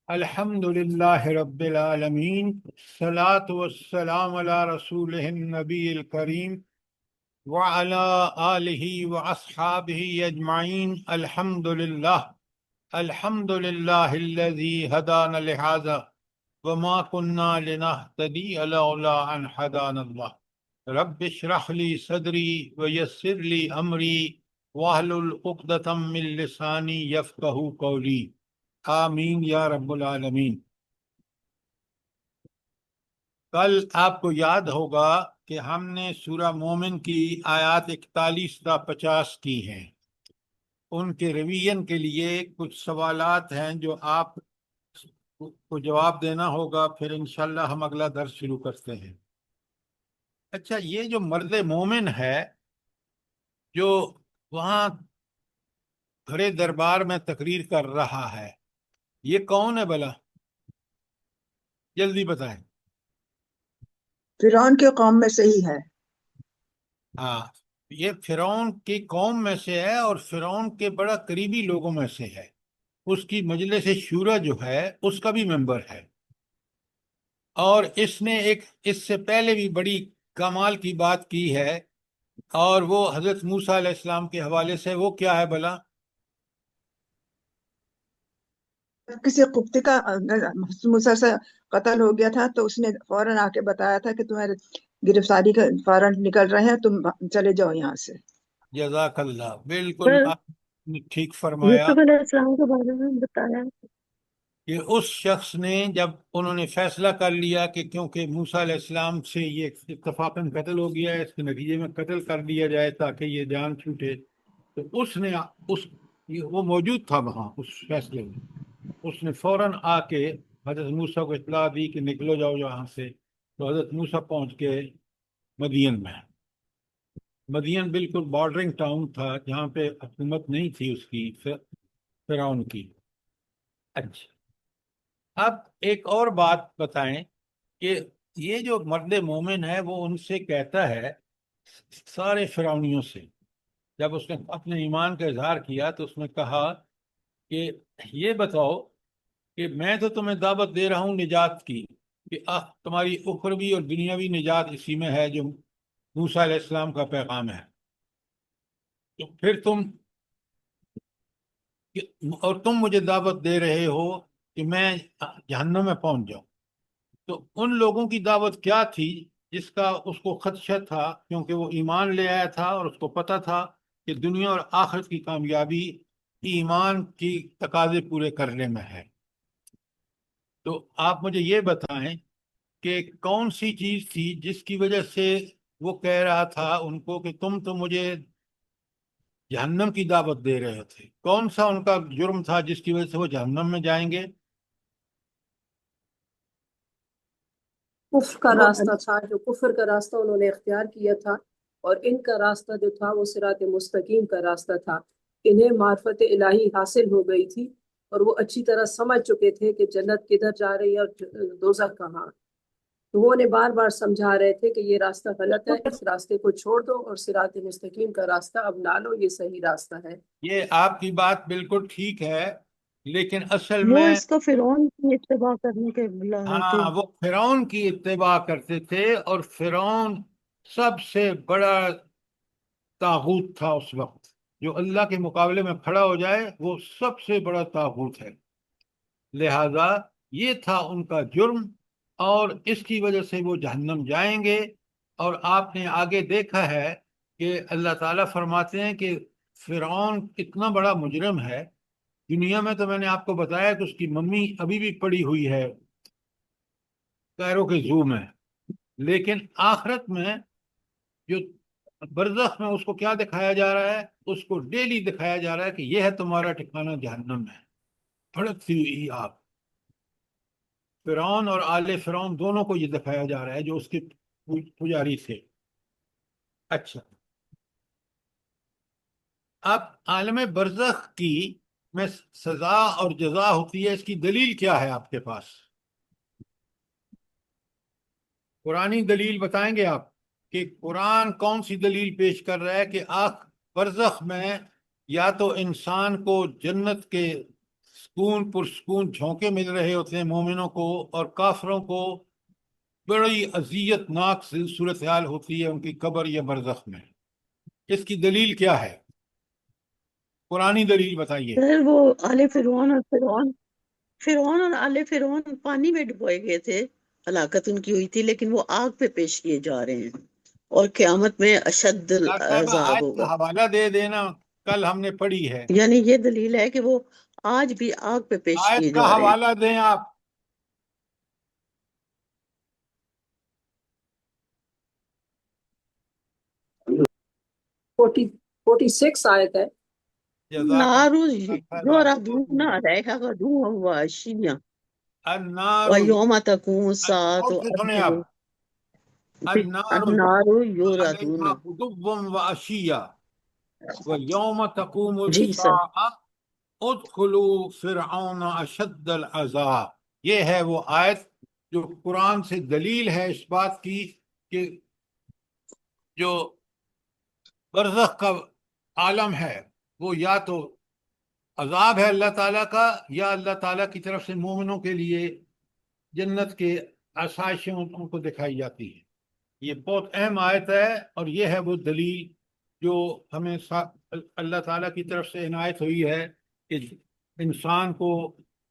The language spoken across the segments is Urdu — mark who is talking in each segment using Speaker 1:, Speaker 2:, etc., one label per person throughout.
Speaker 1: الحمد لله رب العالمين، الصلاة والسلام على رسوله النبي الكريم وعلى آله وأصحابه أجمعين. الحمد لله الذي هدانا لهذا وما كنا لنهتدي لولا أن هدانا الله. رب اشرح لي صدري ويسر لي أمري واحلل عقدة من لساني يفقهوا قولي. آمین یا رب العالمین۔ کل آپ کو یاد ہوگا کہ ہم نے سورہ مومن کی آیات 41 تا 50 کی ہیں۔ ان کے ریویژن کے لیے کچھ سوالات ہیں جو آپ کو جواب دینا ہوگا، پھر انشاءاللہ ہم اگلا درس شروع کرتے ہیں۔ اچھا، یہ جو مرد مومن ہے جو وہاں بڑے دربار میں تقریر کر رہا ہے، یہ کون ہے بھلا؟ جلدی بتائیں۔
Speaker 2: فرعون کے قوم میں سے ہی ہے۔
Speaker 1: ہاں، یہ فرعون کی قوم میں سے ہے اور فرعون کے بڑا قریبی لوگوں میں سے ہے۔ اس کی مجلس شورا جو ہے اس کا بھی ممبر ہے، اور اس نے اس سے پہلے بھی بڑی کمال کی بات کی ہے، اور وہ حضرت موسیٰ علیہ السلام کے حوالے سے وہ کیا ہے بھلا؟
Speaker 2: کسی قبطی کا موسیٰ سے قتل ہو گیا تھا تو اس نے فوراً آ کے بتایا تھا کہ تمہارے گرفتاری کا وارنٹ نکل رہے ہیں، تم چلے جاؤ یہاں سے۔
Speaker 1: جزاک اللہ، بالکل آپ نے ٹھیک فرمایا
Speaker 3: یوسف علیہ السلام کے بارے میں بتایا
Speaker 1: کہ اس شخص نے جب انہوں نے فیصلہ کر لیا کہ کیونکہ موسیٰ علیہ السلام سے یہ اتفاقاً قتل ہو گیا ہے، اس کے نتیجے میں قتل کر دیا جائے تاکہ یہ جان چھوٹے، تو اس نے وہ موجود تھا وہاں اس فیصلے میں۔ اس نے فوراً آ کے حضرت موسیٰ کو اطلاع دی کہ نکلو جاؤ یہاں سے۔ تو حضرت موسیٰ پہنچ کے مدین میں، مدین بالکل بارڈرنگ ٹاؤن تھا جہاں پہ حکومت نہیں تھی اس کی، فرعون کی۔ اچھا، اب ایک اور بات بتائیں کہ یہ جو مرد مومن ہے وہ ان سے کہتا ہے، سارے فرعونیوں سے جب اس نے اپنے ایمان کا اظہار کیا تو اس نے کہا کہ یہ بتاؤ کہ میں تو تمہیں دعوت دے رہا ہوں نجات کی، کہ تمہاری اخروی اور دنیاوی نجات اسی میں ہے جو موسیٰ علیہ السلام کا پیغام ہے، تو پھر تم مجھے دعوت دے رہے ہو کہ میں جہنم میں پہنچ جاؤں۔ تو ان لوگوں کی دعوت کیا تھی جس کا اس کو خدشہ تھا، کیونکہ وہ ایمان لے آیا تھا اور اس کو پتہ تھا کہ دنیا اور آخرت کی کامیابی ایمان کی تقاضے پورے کرنے میں ہے۔ تو آپ مجھے یہ بتائیں کہ کون سی چیز تھی جس کی وجہ سے وہ کہہ رہا تھا ان کو کہ تم تو مجھے جہنم کی دعوت دے رہے تھے؟ کون سا ان کا جرم تھا جس کی وجہ سے وہ جہنم میں جائیں گے؟
Speaker 4: کفر کا راستہ تھا، جو کفر کا راستہ انہوں نے اختیار کیا تھا، اور ان کا راستہ جو تھا وہ صراط مستقیم کا راستہ تھا۔ انہیں معرفت الہی حاصل ہو گئی تھی اور وہ اچھی طرح سمجھ چکے تھے کہ جنت کدھر جا رہی ہے اور دوزخ کہاں۔ تو وہ انہیں بار بار سمجھا رہے تھے کہ یہ راستہ غلط ہے، اس راستے کو چھوڑ دو اور صراط مستقیم کا راستہ اب نہ لو، یہ صحیح راستہ ہے۔
Speaker 1: یہ آپ کی بات بالکل ٹھیک ہے، لیکن اصل
Speaker 3: وہ
Speaker 1: میں
Speaker 3: اس کو فرعون کی اتباع کرنے کے بلا رہے تھے۔
Speaker 1: ہاں، وہ فرعون کی اتباع کرتے تھے، اور فرعون سب سے بڑا طاغوت تھا اس وقت۔ جو اللہ کے مقابلے میں کھڑا ہو جائے وہ سب سے بڑا طاغوت ہے، لہذا یہ تھا ان کا جرم، اور اس کی وجہ سے وہ جہنم جائیں گے۔ اور آپ نے آگے دیکھا ہے کہ اللہ تعالیٰ فرماتے ہیں کہ فرعون اتنا بڑا مجرم ہے، دنیا میں تو میں نے آپ کو بتایا کہ اس کی ممی ابھی بھی پڑی ہوئی ہے کائرو کے زو میں، لیکن آخرت میں جو برزخ میں اس کو کیا دکھایا جا رہا ہے؟ اس کو ڈیلی دکھایا جا رہا ہے کہ یہ ہے تمہارا ٹھکانہ جہنم ہے، بھڑکتی ہوئی آگ۔ فرعون اور آل فرعون دونوں کو یہ دکھایا جا رہا ہے جو اس کے پجاری تھے۔ اچھا، اب عالم برزخ کی میں سزا اور جزا ہوتی ہے، اس کی دلیل کیا ہے آپ کے پاس؟ قرآنی دلیل بتائیں گے آپ کہ قرآن کون سی دلیل پیش کر رہا ہے کہ برزخ میں یا تو انسان کو جنت کے سکون پرسکون جھونکے مل رہے ہوتے ہیں مومنوں کو، اور کافروں کو بڑی اذیت ناک صورتحال ہوتی ہے ان کی قبر یا برزخ میں۔ اس کی دلیل کیا ہے؟ قرآنی دلیل بتائیے۔
Speaker 3: سر وہ آل فرعون اور آل فرعون پانی میں ڈبوئے گئے تھے، ہلاکت ان کی ہوئی تھی، لیکن وہ آگ پہ پیش کیے جا رہے ہیں اور قیامت میں اشد
Speaker 1: ڈاکٹر صاحب
Speaker 3: العذاب
Speaker 1: آیت
Speaker 3: ہوگا۔
Speaker 1: کا حوالہ دے دینا، کل ہم نے پڑھی ہے۔
Speaker 3: یعنی یہ دلیل ہے کہ وہ آج بھی آگ پہ پیش کیے
Speaker 1: آیت کا
Speaker 3: جا رہے ہیں۔
Speaker 1: حوالہ دیں آپ۔
Speaker 4: 46 آیت ہے۔
Speaker 1: جزاک
Speaker 3: نارو
Speaker 1: اللہ
Speaker 3: یعرضون علیہا غدوا وعشیا
Speaker 1: النار،
Speaker 3: ویوم تقوم الساعۃ
Speaker 1: غور سے سنیں آپ، النار
Speaker 3: النار
Speaker 1: علیہا
Speaker 3: یعرضون۔
Speaker 1: غدوا وعشیا ویوم تقوم
Speaker 3: جی سر۔
Speaker 1: الساعة ادخلوا فرعون اشد العذاب۔ یہ ہے وہ آیت جو قرآن سے دلیل ہے اس بات کی کہ جو برزخ کا عالم ہے وہ یا تو عذاب ہے اللہ تعالیٰ کا، یا اللہ تعالیٰ کی طرف سے مومنوں کے لیے جنت کے آسائشیں ان کو دکھائی جاتی ہیں۔ یہ بہت اہم آیت ہے، اور یہ ہے وہ دلیل جو ہمیں اللہ تعالیٰ کی طرف سے عنایت ہوئی ہے کہ انسان کو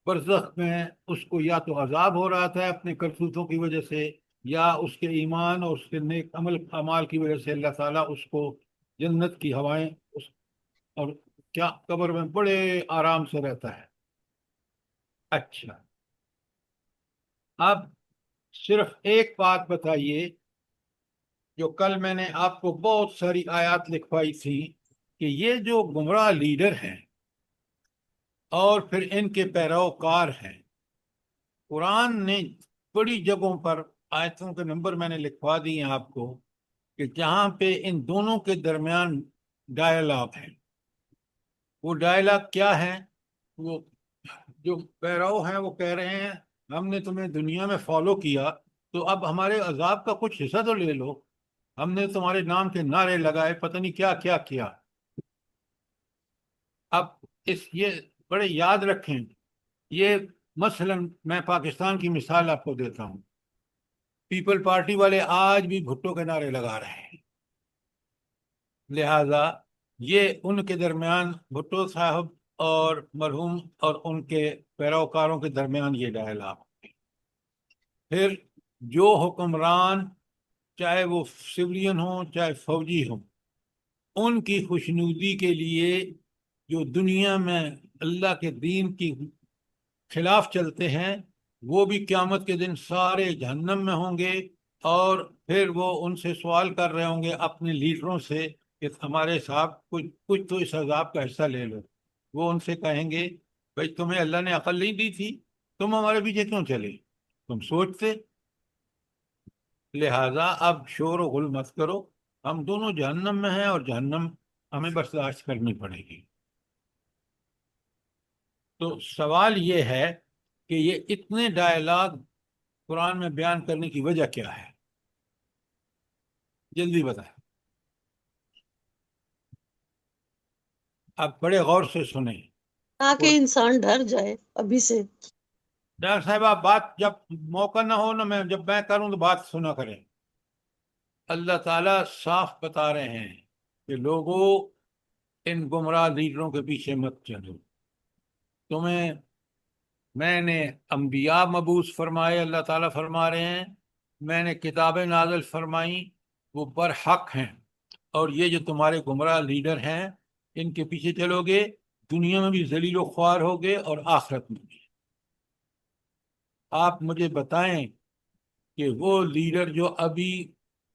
Speaker 1: برزخ میں اس کو یا تو عذاب ہو رہا تھا اپنے کرتوتوں کی وجہ سے، یا اس کے ایمان اور اس کے نیک اعمال کی وجہ سے اللہ تعالیٰ اس کو جنت کی ہوائیں اور کیا قبر میں بڑے آرام سے رہتا ہے۔ اچھا، اب صرف ایک بات بتائیے، جو کل میں نے آپ کو بہت ساری آیات لکھوائی تھی کہ یہ جو گمراہ لیڈر ہیں اور پھر ان کے پیروکار ہیں، قرآن نے بڑی جگہوں پر آیتوں کے نمبر میں نے لکھوا دیے ہیں آپ کو کہ جہاں پہ ان دونوں کے درمیان ڈائلاگ ہے۔ وہ ڈائلاگ کیا ہے؟ وہ جو پیرو ہیں وہ کہہ رہے ہیں ہم نے تمہیں دنیا میں فالو کیا تو اب ہمارے عذاب کا کچھ حصہ تو لے لو، ہم نے تمہارے نام کے نعرے لگائے، پتہ نہیں کیا کیا کیا۔ اب یہ بڑے یاد رکھیں، یہ مثلا میں پاکستان کی مثال آپ کو دیتا ہوں، پیپل پارٹی والے آج بھی بھٹو کے نعرے لگا رہے ہیں، لہذا یہ ان کے درمیان بھٹو صاحب اور مرحوم اور ان کے پیروکاروں کے درمیان یہ ڈائلاگ۔ پھر جو حکمران چاہے وہ سولین ہوں چاہے فوجی ہوں، ان کی خوشنودی کے لیے جو دنیا میں اللہ کے دین کی خلاف چلتے ہیں وہ بھی قیامت کے دن سارے جہنم میں ہوں گے، اور پھر وہ ان سے سوال کر رہے ہوں گے اپنے لیڈروں سے کہ ہمارے صاحب کچھ تو اس عذاب کا حصہ لے لو۔ وہ ان سے کہیں گے بھائی تمہیں اللہ نے عقل نہیں دی تھی، تم ہمارے پیچھے کیوں چلے، تم سوچتے۔ لہذا اب شور و غل مت کرو، ہم دونوں جہنم میں ہیں اور جہنم ہمیں برداشت کرنی پڑے گی۔ تو سوال یہ ہے کہ یہ اتنے ڈائلاگ قرآن میں بیان کرنے کی وجہ کیا ہے؟ جلدی بتائیں، آپ بڑے غور سے سنیں۔
Speaker 3: تاکہ انسان ڈر جائے ابھی سے۔
Speaker 1: ڈاکٹر صاحب آپ بات جب موقع نہ ہو نا، جب میں کروں تو بات سنا کریں۔ اللہ تعالیٰ صاف بتا رہے ہیں کہ لوگوں ان گمراہ لیڈروں کے پیچھے مت چلو، تمہیں میں نے انبیاء مبعوث فرمائے، اللہ تعالیٰ فرما رہے ہیں میں نے کتابیں نازل فرمائیں، وہ برحق ہیں، اور یہ جو تمہارے گمراہ لیڈر ہیں ان کے پیچھے چلو گے دنیا میں بھی ذلیل و خوار ہوگے اور آخرت میں بھی۔ آپ مجھے بتائیں کہ وہ لیڈر جو ابھی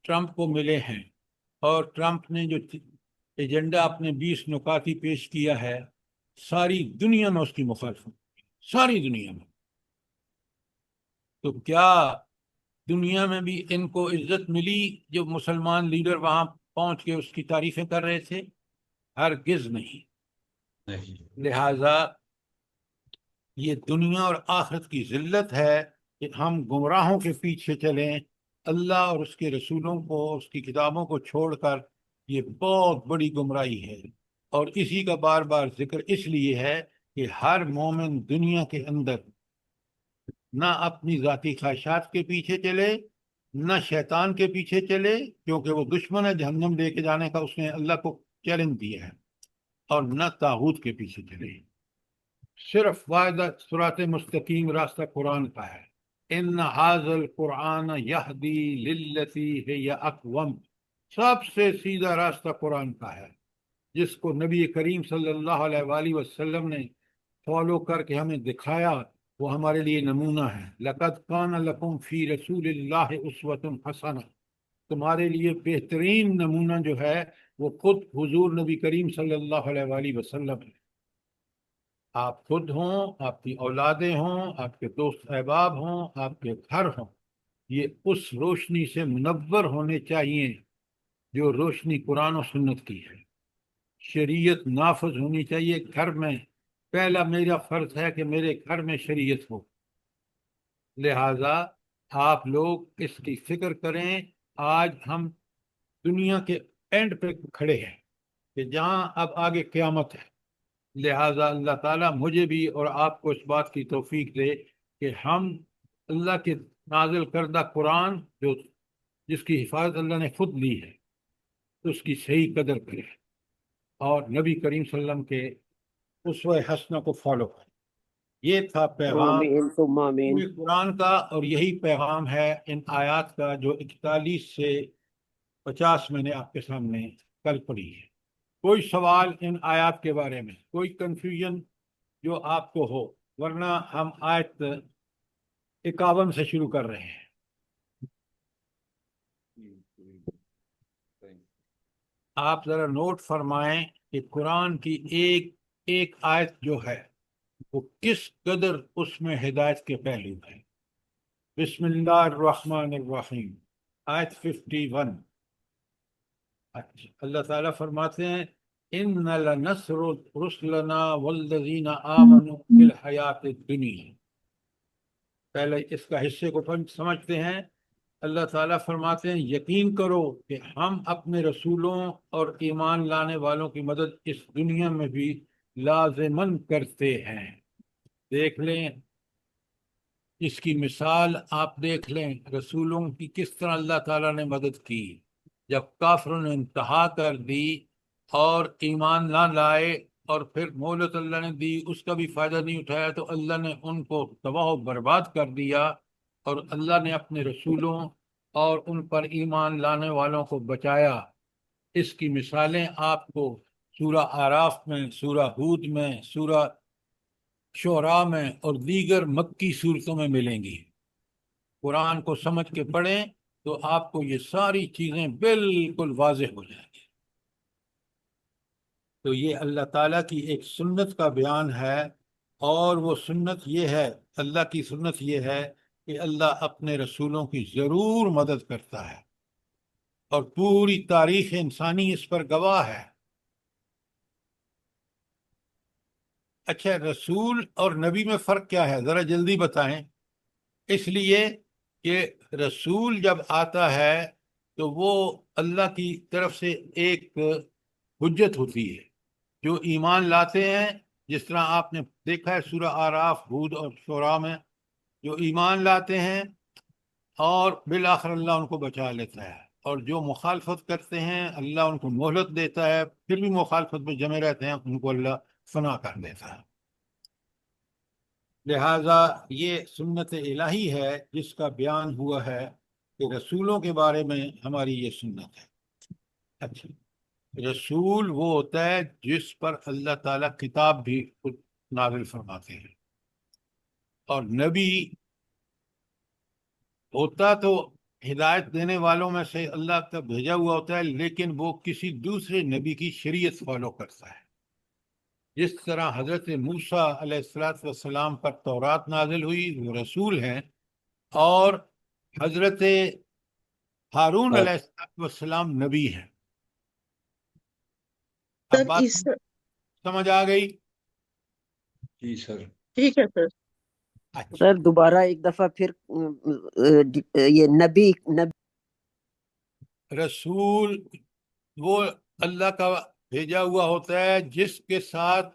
Speaker 1: ٹرمپ کو ملے ہیں اور ٹرمپ نے جو ایجنڈا اپنے 20 نکاتی پیش کیا ہے، ساری دنیا میں اس کی مخالفت، ساری دنیا میں، تو کیا دنیا میں بھی ان کو عزت ملی جو مسلمان لیڈر وہاں پہنچ کے اس کی تعریفیں کر رہے تھے؟ ہرگز نہیں۔ لہذا یہ دنیا اور آخرت کی ذلت ہے کہ ہم گمراہوں کے پیچھے چلیں، اللہ اور اس کے رسولوں کو، اس کی کتابوں کو چھوڑ کر، یہ بہت بڑی گمراہی ہے۔ اور اسی کا بار بار ذکر اس لیے ہے کہ ہر مومن دنیا کے اندر نہ اپنی ذاتی خواہشات کے پیچھے چلے، نہ شیطان کے پیچھے چلے، کیونکہ وہ دشمن ہے جہنم لے کے جانے کا، اس نے اللہ کو چیلنج دیا ہے، اور نہ طاغوت کے پیچھے چلے۔ صرف واحد صراط مستقیم راستہ قرآن کا ہے۔ ان ھذا القرآن یہدی للتی ہی اقوم، سب سے سیدھا راستہ قرآن کا ہے، جس کو نبی کریم صلی اللہ علیہ وآلہ وسلم نے فالو کر کے ہمیں دکھایا، وہ ہمارے لیے نمونہ ہے۔ لقد کان لکم فی رسول اللہ اسوۃ حسنہ، تمہارے لیے بہترین نمونہ جو ہے وہ خود حضور نبی کریم صلی اللہ علیہ وآلہ وسلم ہے۔ آپ خود ہوں، آپ کی اولادیں ہوں، آپ کے دوست احباب ہوں، آپ کے گھر ہوں، یہ اس روشنی سے منور ہونے چاہیے جو روشنی قرآن و سنت کی ہے۔ شریعت نافذ ہونی چاہیے گھر میں۔ پہلا میرا فرض ہے کہ میرے گھر میں شریعت ہو، لہذا آپ لوگ اس کی فکر کریں۔ آج ہم دنیا کے اینڈ پہ کھڑے ہیں کہ جہاں اب آگے قیامت ہے، لہذا اللہ تعالیٰ مجھے بھی اور آپ کو اس بات کی توفیق دے کہ ہم اللہ کے نازل کردہ قرآن جس کی حفاظت اللہ نے خود لی ہے، اس کی صحیح قدر کریں، اور نبی کریم صلی اللہ علیہ وسلم کے اسوہ حسنہ کو فالو کریں۔ یہ تھا پیغام
Speaker 5: آمین ثم آمین۔
Speaker 1: پورے قرآن کا، اور یہی پیغام ہے ان آیات کا جو 41 سے 50 میں نے آپ کے سامنے کل پڑھی ہے۔ کوئی سوال ان آیات کے بارے میں، کوئی کنفیوژن جو آپ کو ہو؟ ورنہ ہم آیت 51 سے شروع کر رہے ہیں۔ آپ ذرا نوٹ فرمائیں کہ قرآن کی ایک ایک آیت جو ہے وہ کس قدر اس میں ہدایت کے پہلو ہیں۔ بسم اللہ الرحمن الرحیم، آیت 51۔ اچھا، اللہ تعالیٰ فرماتے ہیں ان لنصر رسلنا والذین آمنوا فی الحیات الدنیا۔ پہلے اس کا حصے کو سمجھتے ہیں۔ اللہ تعالیٰ فرماتے ہیں یقین کرو کہ ہم اپنے رسولوں اور ایمان لانے والوں کی مدد اس دنیا میں بھی لازماً کرتے ہیں۔ دیکھ لیں اس کی مثال، آپ دیکھ لیں رسولوں کی کس طرح اللہ تعالیٰ نے مدد کی۔ جب کافروں نے انتہا کر دی اور ایمان نہ لائے اور پھر مہلت اللہ نے دی، اس کا بھی فائدہ نہیں اٹھایا، تو اللہ نے ان کو تباہ و برباد کر دیا، اور اللہ نے اپنے رسولوں اور ان پر ایمان لانے والوں کو بچایا۔ اس کی مثالیں آپ کو سورہ اعراف میں، سورہ ہود میں، سورہ شعراء میں اور دیگر مکی صورتوں میں ملیں گی۔ قرآن کو سمجھ کے پڑھیں تو آپ کو یہ ساری چیزیں بالکل واضح ہو جائیں گی۔ تو یہ اللہ تعالیٰ کی ایک سنت کا بیان ہے، اور وہ سنت یہ ہے، اللہ کی سنت یہ ہے کہ اللہ اپنے رسولوں کی ضرور مدد کرتا ہے، اور پوری تاریخ انسانی اس پر گواہ ہے۔ اچھا، رسول اور نبی میں فرق کیا ہے؟ ذرا جلدی بتائیں۔ اس لیے کہ رسول جب آتا ہے تو وہ اللہ کی طرف سے ایک حجت ہوتی ہے۔ جو ایمان لاتے ہیں، جس طرح آپ نے دیکھا ہے سورہ اعراف، ہود اور شعراء میں، جو ایمان لاتے ہیں اور بالآخر اللہ ان کو بچا لیتا ہے، اور جو مخالفت کرتے ہیں اللہ ان کو مہلت دیتا ہے، پھر بھی مخالفت میں جمے رہتے ہیں، ان کو اللہ فنا کر دیتا ہے۔ لہٰذا یہ سنت الہی ہے جس کا بیان ہوا ہے کہ رسولوں کے بارے میں ہماری یہ سنت ہے۔ اچھا، رسول وہ ہوتا ہے جس پر اللہ تعالیٰ کتاب بھی خود نازل فرماتے ہیں، اور نبی ہوتا تو ہدایت دینے والوں میں سے اللہ کا بھیجا ہوا ہوتا ہے، لیکن وہ کسی دوسرے نبی کی شریعت فالو کرتا ہے۔ جس طرح حضرت موسیٰ علیہ السلام پر تورات نازل ہوئی، وہ رسول ہیں، اور حضرت ہارون علیہ السلام نبی ہیں۔ اب
Speaker 3: سر
Speaker 1: بات
Speaker 3: اس
Speaker 1: سمجھ آ گئی؟
Speaker 6: جی سر۔
Speaker 3: ٹھیک ہے سر۔
Speaker 1: اچھا،
Speaker 5: سر دوبارہ ایک دفعہ پھر یہ نبی
Speaker 1: رسول وہ اللہ کا بھیجا ہوا ہوتا ہے جس کے ساتھ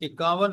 Speaker 1: 51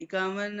Speaker 7: 51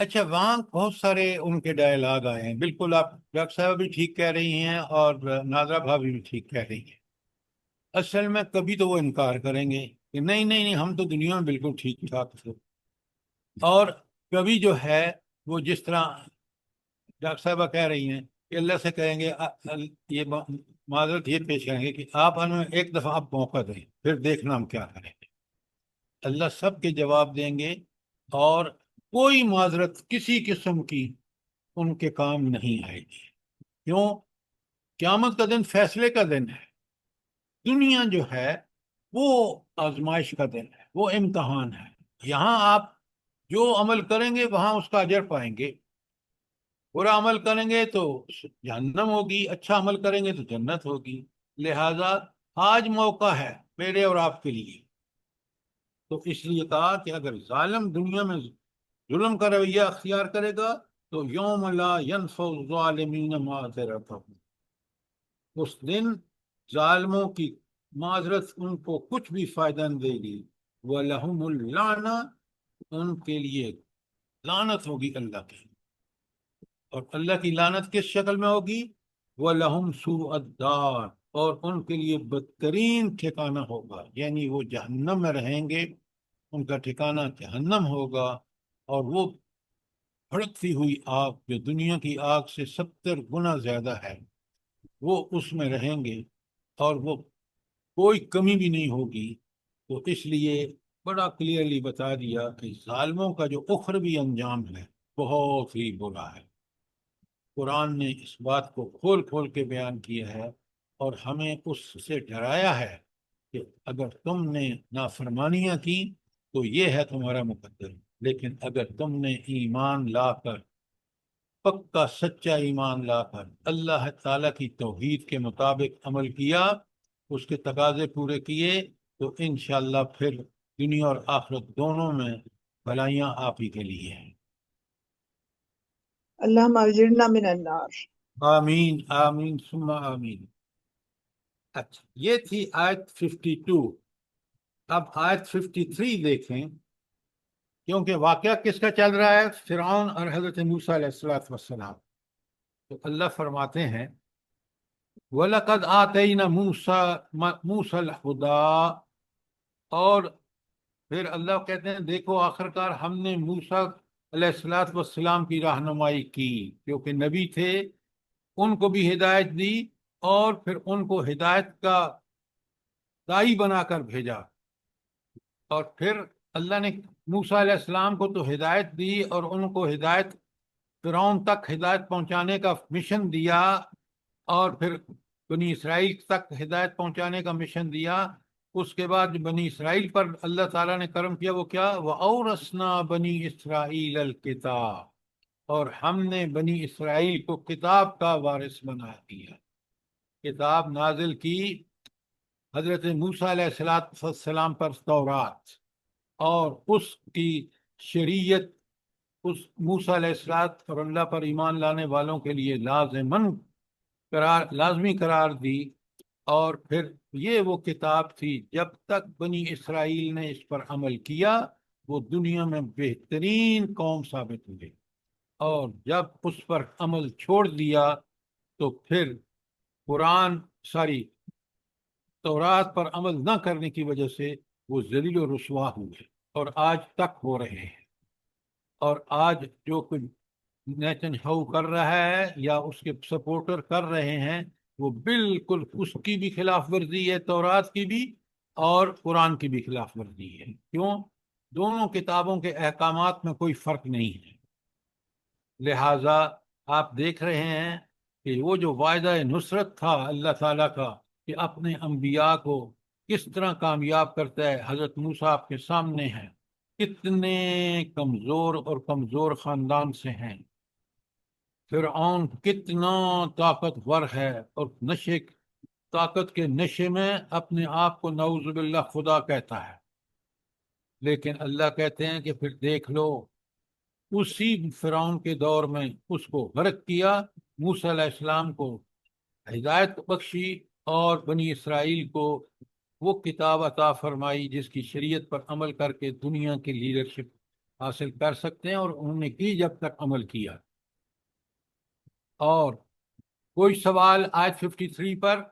Speaker 1: اچھا، وہاں بہت سارے ان کے ڈائلاگ آئے ہیں، بالکل آپ ڈاکٹر صاحب بھی ٹھیک کہہ رہی ہیں اور نادرہ بھابھی بھی ٹھیک کہہ رہی ہیں۔ اصل میں کبھی تو وہ انکار کریں گے کہ نہیں نہیں نہیں، ہم تو دنیا میں بالکل ٹھیک ٹھاک تھے، اور کبھی جو ہے وہ جس طرح ڈاکٹر صاحبہ کہہ رہی ہیں کہ اللہ سے کہیں گے یہ معذرت یہ پیش کریں گے کہ آپ ہمیں ایک دفعہ آپ موقع دیں، پھر دیکھنا ہم کیا کریں گے۔ اللہ سب کے جواب دیں گے، اور کوئی معذرت کسی قسم کی ان کے کام نہیں آئے گی۔ کیوں؟ قیامت کا دن فیصلے کا دن ہے، دنیا جو ہے وہ آزمائش کا دن ہے، وہ امتحان ہے۔ یہاں آپ جو عمل کریں گے وہاں اس کا اجر پائیں گے، برا عمل کریں گے تو جہنم ہوگی، اچھا عمل کریں گے تو جنت ہوگی۔ لہذا آج موقع ہے میرے اور آپ کے لیے، تو اس لیے کہا کہ اگر ظالم دنیا میں ظلم کا رویہ اختیار کرے گا تو یوم لا ینفع الظالمین معذرتہم، اس دن ظالموں کی معذرت ان کو کچھ بھی فائدہ نہیں دے گی۔ وَلَهُمُ اللعنہ، ان کے لیے لعنت ہوگی اللہ کی، اور اللہ کی لعنت کس شکل میں ہوگی؟ وَلَهُمْ سُوءُ الدَّارِ، اور ان کے لیے بدترین ٹھکانہ ہوگا، یعنی وہ جہنم میں رہیں گے، ان کا ٹھکانہ جہنم ہوگا، اور وہ بھڑکتی ہوئی آگ جو دنیا کی آگ سے 70 گنا زیادہ ہے، وہ اس میں رہیں گے، اور وہ کوئی کمی بھی نہیں ہوگی۔ تو اس لیے بڑا کلیئرلی بتا دیا کہ ظالموں کا جو اخروی انجام ہے بہت ہی برا ہے۔ قرآن نے اس بات کو کھول کھول کے بیان کیا ہے، اور ہمیں اس سے ڈرایا ہے کہ اگر تم نے نافرمانیاں کی تو یہ ہے تمہارا مقدر، لیکن اگر تم نے ایمان لا کر، پکا سچا ایمان لا کر اللہ تعالیٰ کی توحید کے مطابق عمل کیا، اس کے تقاضے پورے کیے، تو انشاءاللہ پھر دنیا اور آخرت دونوں میں بھلائیاں آپ ہی کے لیے ہیں۔
Speaker 2: اللہم اجرنا من النار۔
Speaker 1: آمین آمین ثم آمین۔ اچھا، یہ تھی آیت 52۔ اب آیت 53 دیکھیں، کیونکہ واقعہ کس کا چل رہا ہے؟ فرعون اور حضرت موسیٰ علیہ السلام۔ تو اللہ فرماتے ہیں وَلَقَدْ آتَيْنَا مُوسَى الْهُدَىٰ، اور پھر اللہ کہتے ہیں دیکھو آخرکار ہم نے موسیٰ علیہ السلام کی رہنمائی کی، کیونکہ نبی تھے، ان کو بھی ہدایت دی، اور پھر ان کو ہدایت کا داعی بنا کر بھیجا، اور پھر اللہ نے موسیٰ علیہ السلام کو تو ہدایت دی، اور ان کو ہدایت فرعون تک ہدایت پہنچانے کا مشن دیا، اور پھر بنی اسرائیل تک ہدایت پہنچانے کا مشن دیا۔ اس کے بعد جو بنی اسرائیل پر اللہ تعالیٰ نے کرم کیا وہ کیا؟ وَأَوْرَثْنَا بَنِي إِسْرَائِيلَ الْكِتَابَ، اور ہم نے بنی اسرائیل کو کتاب کا وارث بنا دیا۔ کتاب نازل کی حضرت موسیٰ علیہ السلام پر تورات، اور اس کی شریعت اس موسیٰ علیہ السلام اور اللہ پر ایمان لانے والوں کے لیے لازمی قرار دی، اور پھر یہ وہ کتاب تھی جب تک بنی اسرائیل نے اس پر عمل کیا وہ دنیا میں بہترین قوم ثابت ہوئی، اور جب اس پر عمل چھوڑ دیا تو پھر تورات پر عمل نہ کرنے کی وجہ سے وہ ذلیل و رسوا ہوئے، اور آج تک ہو رہے ہیں۔ اور آج جو کچھ نیتن یاہو کر رہا ہے یا اس کے سپورٹر کر رہے ہیں وہ بالکل اس کی بھی خلاف ورزی ہے، تورات کی بھی اور قرآن کی بھی خلاف ورزی ہے۔ کیوں؟ دونوں کتابوں کے احکامات میں کوئی فرق نہیں ہے۔ لہٰذا آپ دیکھ رہے ہیں کہ وہ جو وعدہ نصرت تھا اللہ تعالیٰ کا کہ اپنے انبیاء کو کس طرح کامیاب کرتا ہے، حضرت موسیٰ آپ کے سامنے ہیں، کتنے کمزور اور کمزور خاندان سے ہیں، فرعون کتنا طاقتور ہے، اور طاقت کے نشے میں اپنے آپ کو نعوذ باللہ خدا کہتا ہے، لیکن اللہ کہتے ہیں کہ پھر دیکھ لو اسی فرعون کے دور میں اس کو غرق کیا، موسیٰ علیہ السلام کو ہدایت بخشی، اور بنی اسرائیل کو وہ کتاب عطا فرمائی جس کی شریعت پر عمل کر کے دنیا کی لیڈرشپ حاصل کر سکتے ہیں، اور انہوں نے کی جب تک عمل کیا۔ اور کوئی سوال آیت 53 پر؟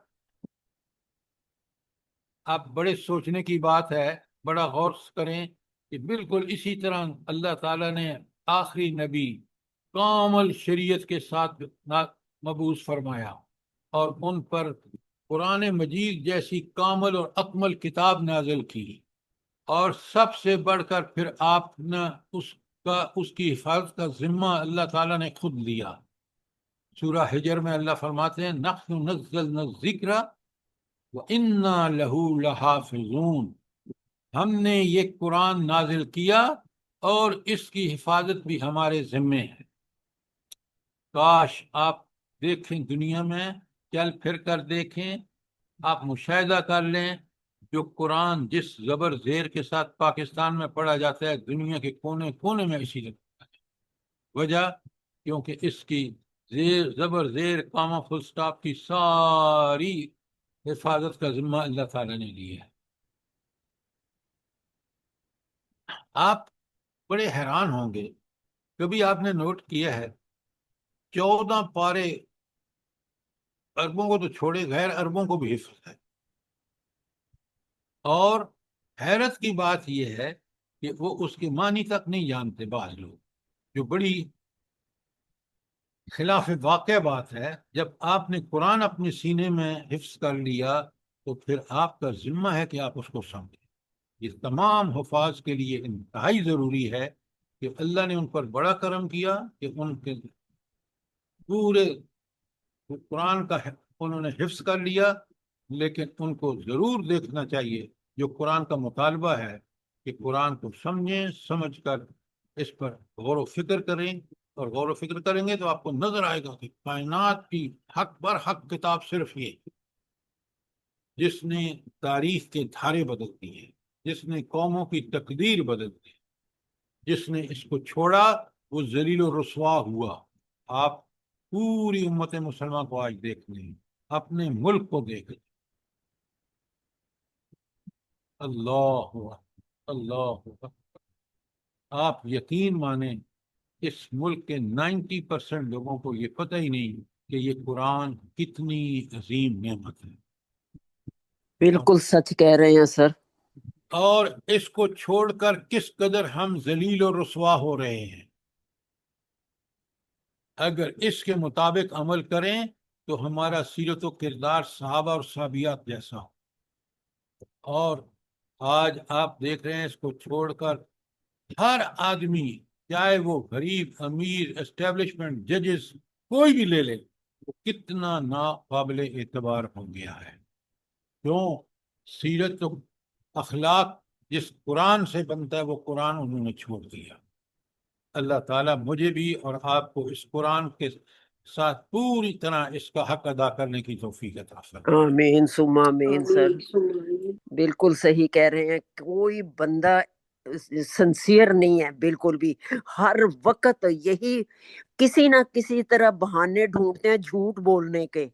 Speaker 1: آپ بڑے سوچنے کی بات ہے، بڑا غور کریں کہ بالکل اسی طرح اللہ تعالیٰ نے آخری نبی کامل شریعت کے ساتھ مبعوث فرمایا، اور ان پر قرآن مجید جیسی کامل اور اکمل کتاب نازل کی، اور سب سے بڑھ کر پھر آپ نے اس کی حفاظت کا ذمہ اللہ تعالیٰ نے خود لیا۔ سورہ حجر میں اللہ فرماتے ہیں نحن نزلنا الذکر وَإِنَّا لَهُ لَحَافِظُونَ، ہم نے یہ قرآن نازل کیا اور اس کی حفاظت بھی ہمارے ذمے ہے۔ کاش آپ دیکھیں، دنیا میں چل پھر کر دیکھیں، آپ مشاہدہ کر لیں، جو قرآن جس زبر زیر کے ساتھ پاکستان میں پڑھا جاتا ہے، دنیا کے کونے کونے میں اسی طرح۔ وجہ کیونکہ اس کی زبر زیر کامہ فل سٹاپ کی ساری حفاظت کا ذمہ اللہ تعالیٰ نے لیا ہے۔ آپ بڑے حیران ہوں گے، کبھی آپ نے نوٹ کیا ہے 14 پارے عربوں کو تو چھوڑے، غیر عربوں کو بھی حفظ ہے، اور حیرت کی بات یہ ہے کہ وہ اس کے معنی تک نہیں جانتے بعض لوگ، جو بڑی خلاف واقع بات ہے۔ جب آپ نے قرآن اپنے سینے میں حفظ کر لیا تو پھر آپ کا ذمہ ہے کہ آپ اس کو سمجھیں۔ یہ تمام حفاظ کے لیے انتہائی ضروری ہے کہ اللہ نے ان پر بڑا کرم کیا کہ ان کے پورے قرآن کا انہوں نے حفظ کر لیا، لیکن ان کو ضرور دیکھنا چاہیے جو قرآن کا مطالبہ ہے کہ قرآن کو سمجھیں، سمجھ کر اس پر غور و فکر کریں، اور غور و فکر کریں گے تو آپ کو نظر آئے گا کہ کائنات کی حق بر حق کتاب صرف یہ، جس نے تاریخ کے دھارے بدل دیے، جس نے قوموں کی تقدیر بدل دی، جس نے اس کو چھوڑا وہ ذلیل و رسوا ہوا۔ آپ پوری امت مسلمہ کو آج دیکھ لیں، اپنے ملک کو دیکھ لیں۔ اللہ اللہ، آپ یقین مانیں اس ملک کے 90% لوگوں کو یہ پتہ ہی نہیں کہ یہ قرآن کتنی عظیم نعمت ہے،
Speaker 5: بالکل سچ کہہ رہے ہیں سر۔
Speaker 1: اور اس کو چھوڑ کر کس قدر ہم ذلیل و رسوا ہو رہے ہیں۔ اگر اس کے مطابق عمل کریں تو ہمارا سیرت و کردار صحابہ اور صحابیات جیسا ہو، اور آج آپ دیکھ رہے ہیں اس کو چھوڑ کر ہر آدمی، چاہے وہ غریب امیر اسٹیبلشمنٹ ججز کوئی بھی لے لے، وہ کتنا ناقابل اعتبار ہو گیا ہے۔ کیوں؟ سیرت و اخلاق جس قرآن سے بنتا ہے وہ قرآن انہوں نے چھوڑ دیا۔ اللہ تعالیٰ مجھے بھی اور آپ کو اس قرآن کے ساتھ پوری طرح اس کا حق ادا کرنے کی توفیق عطا فرمائے۔
Speaker 5: آمین ثم آمین سر،
Speaker 4: آمین ثم آمین۔
Speaker 5: بالکل صحیح کہہ رہے ہیں۔ کوئی بندہ سنسیئر نہیں ہے بالکل بھی، ہر وقت یہی کسی نہ کسی طرح بہانے ڈھونڈتے ہیں جھوٹ بولنے کے۔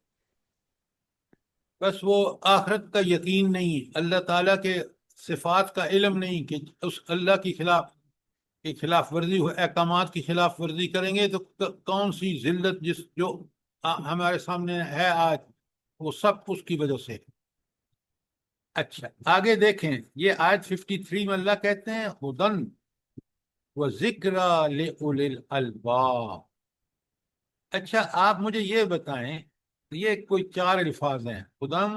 Speaker 1: بس وہ آخرت کا یقین نہیں، اللہ تعالیٰ کے صفات کا علم نہیں، کہ اس اللہ کی خلاف ورزی احکامات کی خلاف ورزی کریں گے تو کون سی ذلت جو ہمارے سامنے ہے آج، وہ سب اس کی وجہ سے۔ اچھا آگے دیکھیں، یہ آیت 53 میں اللہ کہتے ہیں ہدن و ذکر لأولی الالباب۔ اچھا آپ مجھے یہ بتائیں، یہ کوئی 4 الفاظ ہیں، ہدن،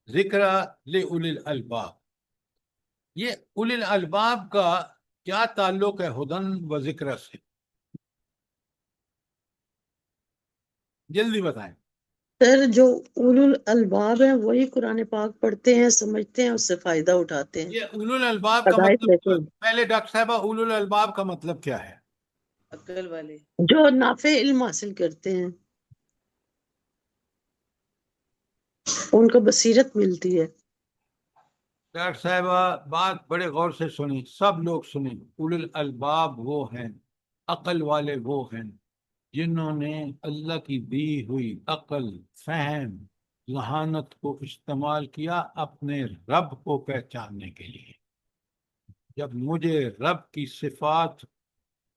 Speaker 1: ذکر لأولی الالباب، یہ اولی الالباب کا کیا تعلق ہے ہدن و ذکر سے؟ جلدی بتائیں۔
Speaker 3: سر جو اولو الالباب ہیں وہی قرآن پاک پڑھتے ہیں، سمجھتے ہیں، اس سے فائدہ اٹھاتے ہیں،
Speaker 1: یہ اولو الالباب کا
Speaker 3: ہدایت
Speaker 1: مطلب
Speaker 3: لیتے ہیں۔
Speaker 1: پہلے ڈاکٹر صاحبہ اولو الالباب کا مطلب کیا ہے؟
Speaker 7: عقل والے۔
Speaker 3: جو نافع علم حاصل کرتے ہیں، ان کو بصیرت ملتی ہے۔
Speaker 1: ڈاکٹر صاحبہ بات بڑے غور سے سنیں، سب لوگ سنیں۔ اولو الالباب وہ ہیں، عقل والے وہ ہیں جنہوں نے اللہ کی دی ہوئی عقل، فہم، ذہانت کو استعمال کیا اپنے رب کو پہچاننے کے لیے۔ جب مجھے رب کی صفات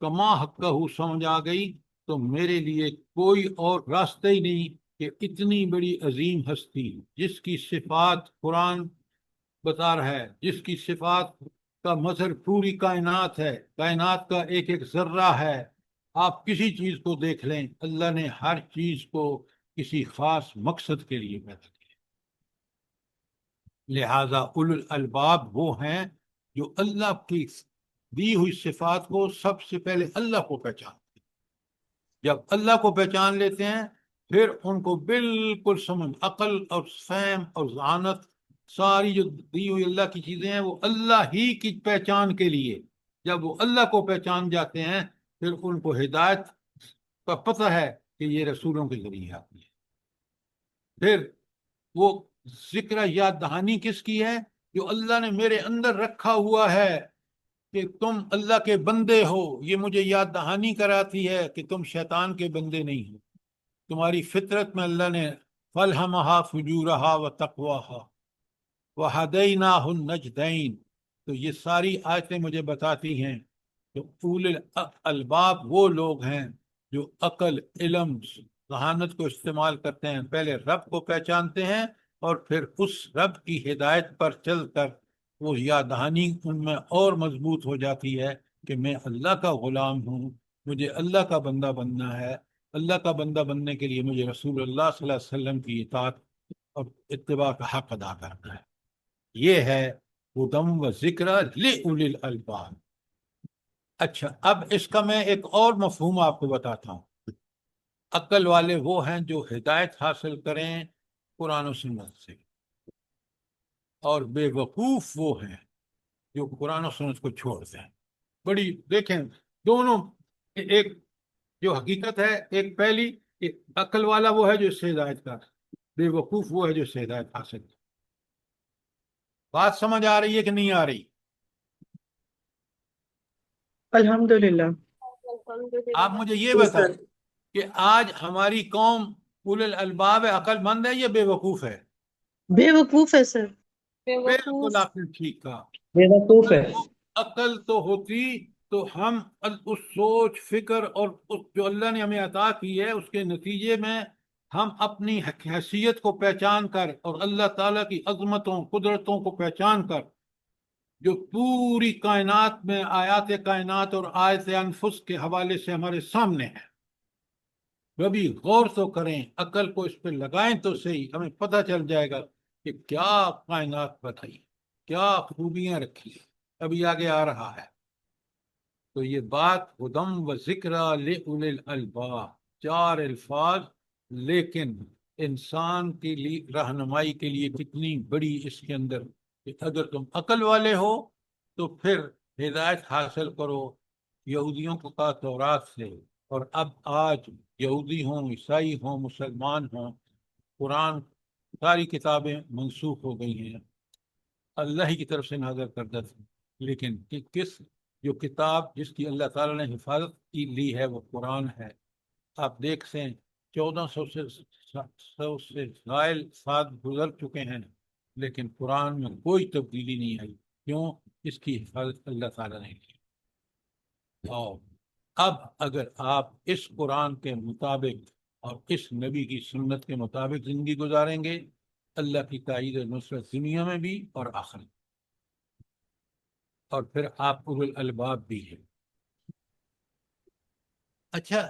Speaker 1: کما حقہ سمجھ آ گئی تو میرے لیے کوئی اور راستہ ہی نہیں کہ اتنی بڑی عظیم ہستی جس کی صفات قرآن بتا رہا ہے، جس کی صفات کا مظہر پوری کائنات ہے، کائنات کا ایک ایک ذرہ ہے، آپ کسی چیز کو دیکھ لیں، اللہ نے ہر چیز کو کسی خاص مقصد کے لیے پیدا کیا۔ لہذا اولو الالباب وہ ہیں جو اللہ کی دی ہوئی صفات کو سب سے پہلے اللہ کو پہچانتے ہیں۔ جب اللہ کو پہچان لیتے ہیں پھر ان کو بالکل سمجھ، عقل اور فہم اور ذہانت، ساری جو دی ہوئی اللہ کی چیزیں ہیں وہ اللہ ہی کی پہچان کے لیے، جب وہ اللہ کو پہچان جاتے ہیں پھر ان کو ہدایت کا پتہ ہے کہ یہ رسولوں کے ذریعے آتی ہے۔ پھر وہ ذکر یاد دہانی کس کی ہے؟ جو اللہ نے میرے اندر رکھا ہوا ہے کہ تم اللہ کے بندے ہو، یہ مجھے یاد دہانی کراتی ہے کہ تم شیطان کے بندے نہیں ہو، تمہاری فطرت میں اللہ نے فَالْهَمَهَا فُجُورَهَا وَتَقْوَاهَا وَهَدَيْنَاهُ النَّجْدَيْنِ۔ تو یہ ساری آیتیں مجھے بتاتی ہیں کہ اولو الالباب وہ لوگ ہیں جو عقل، علم، ذہانت کو استعمال کرتے ہیں، پہلے رب کو پہچانتے ہیں اور پھر اس رب کی ہدایت پر چل کر وہ یاد دہانی ان میں اور مضبوط ہو جاتی ہے کہ میں اللہ کا غلام ہوں، مجھے اللہ کا بندہ بننا ہے، اللہ کا بندہ بننے کے لیے مجھے رسول اللہ صلی اللہ علیہ وسلم کی اطاعت اور اتباع کا حق ادا کرنا ہے۔ یہ ہے ہدی و ذکر لأولی الالباب۔ اچھا، اب اس کا میں ایک اور مفہوم آپ کو بتاتا ہوں۔ عقل والے وہ ہیں جو ہدایت حاصل کریں قرآن و سنت سے، اور بے وقوف وہ ہیں جو قرآن و سنت کو چھوڑ دیں۔ بڑی دیکھیں دونوں، ایک جو حقیقت ہے، ایک پہلی ایک عقل والا وہ ہے جو اس سے ہدایت کا، بے وقوف وہ ہے جو اس سے ہدایت حاصل کرے۔ بات سمجھ آ رہی ہے کہ نہیں آ رہی؟
Speaker 7: الحمدللہ۔
Speaker 1: آپ مجھے یہ
Speaker 4: جی
Speaker 1: بتائیں
Speaker 4: سر۔
Speaker 1: کہ آج ہماری قوم اولو الالباب عقل مند ہے یا بے وقوف ہے؟
Speaker 3: بے وقوف ہے سر۔
Speaker 1: بالکل آپ نے ٹھیک کہا۔
Speaker 7: بے وقوف ہے۔
Speaker 1: عقل تو ہوتی تو ہم اس سوچ، فکر اور اس جو اللہ نے ہمیں عطا کی ہے اس کے نتیجے میں ہم اپنی حیثیت کو پہچان کر اور اللہ تعالیٰ کی عظمتوں، قدرتوں کو پہچان کر، جو پوری کائنات میں آیات کائنات اور آیت انفس کے حوالے سے ہمارے سامنے ہے، کبھی غور تو کریں، عقل کو اس پہ لگائیں تو صحیح، ہمیں پتہ چل جائے گا کہ کیا کائنات بتائی، کیا خوبیاں رکھی ہیں۔ ابھی آگے آ رہا ہے۔ تو یہ بات ہدی و ذکر لأولی الالباب، چار الفاظ، لیکن انسان کے لیے رہنمائی کے لیے کتنی بڑی اس کے اندر کہ اگر تم عقل والے ہو تو پھر ہدایت حاصل کرو یہودیوں کو کا تورات سے، اور اب آج یہودی ہوں، عیسائی ہوں، مسلمان ہوں، قرآن ساری کتابیں منسوخ ہو گئی ہیں، اللہ ہی کی طرف سے نازل کردہ تھی، لیکن کس جو کتاب جس کی اللہ تعالیٰ نے حفاظت کی لی ہے وہ قرآن ہے۔ آپ دیکھ سیں 1400 سے زائل سال گزر چکے ہیں لیکن قرآن میں کوئی تبدیلی نہیں آئی۔ کیوں؟ اس کی حفاظت اللہ تعالیٰ نے کی۔ اور اب اگر آپ اس قرآن کے مطابق اور اس نبی کی سنت کے مطابق زندگی گزاریں گے، اللہ کی تائید و نصرت دنیا میں بھی اور آخرت، اور پھر آپ اولو الالباب بھی ہیں۔ اچھا،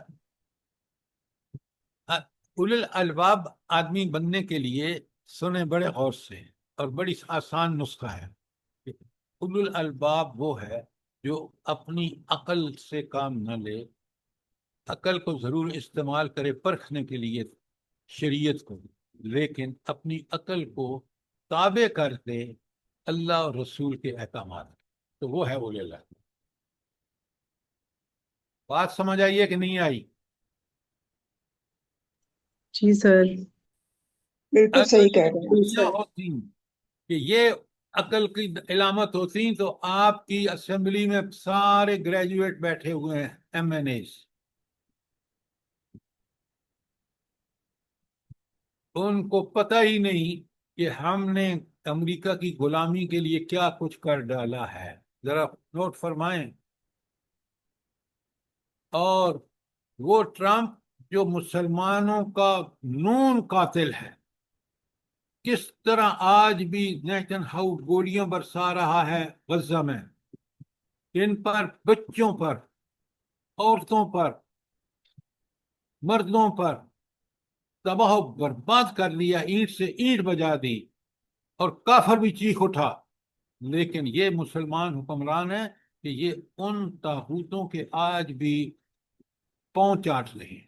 Speaker 1: اولو الالباب آدمی بننے کے لیے سنیں بڑے غور سے، اور بڑی آسان نسخہ ہے کہ اولو الالباب وہ ہے جو اپنی عقل سے کام نہ لے، عقل کو ضرور استعمال کرے پرکھنے کے لیے شریعت کو، لیکن اپنی عقل کو تابع کر دے اللہ اور رسول کے احکامات، تو وہ ہے اولی اللہ۔ بات سمجھ آئی ہے کہ نہیں آئی؟
Speaker 7: جی سر۔
Speaker 2: بالکل
Speaker 1: اگر
Speaker 2: صحیح
Speaker 1: یہ
Speaker 2: کہہ رہے ہیں۔
Speaker 1: خوبیاں ہوتی کہ یہ عقل کی علامت ہوتی تو آپ کی اسمبلی میں سارے گریجویٹ بیٹھے ہوئے ہیں، MNAs، ان کو پتہ ہی نہیں کہ ہم نے امریکہ کی غلامی کے لیے کیا کچھ کر ڈالا ہے۔ ذرا نوٹ فرمائیں. اور وہ ٹرمپ جو مسلمانوں کا نون قاتل ہے، کس طرح آج بھی نیتن ہاؤ گولیاں برسا رہا ہے غزہ میں، ان پر، بچوں پر، عورتوں پر، مردوں پر تباہ و برباد کر لیا، اینٹ سے اینٹ بجا دی، اور کافر بھی چیخ اٹھا. لیکن یہ مسلمان حکمران ہیں کہ یہ ان طاغوتوں کے آج بھی پاؤں چاٹ رہے ہیں.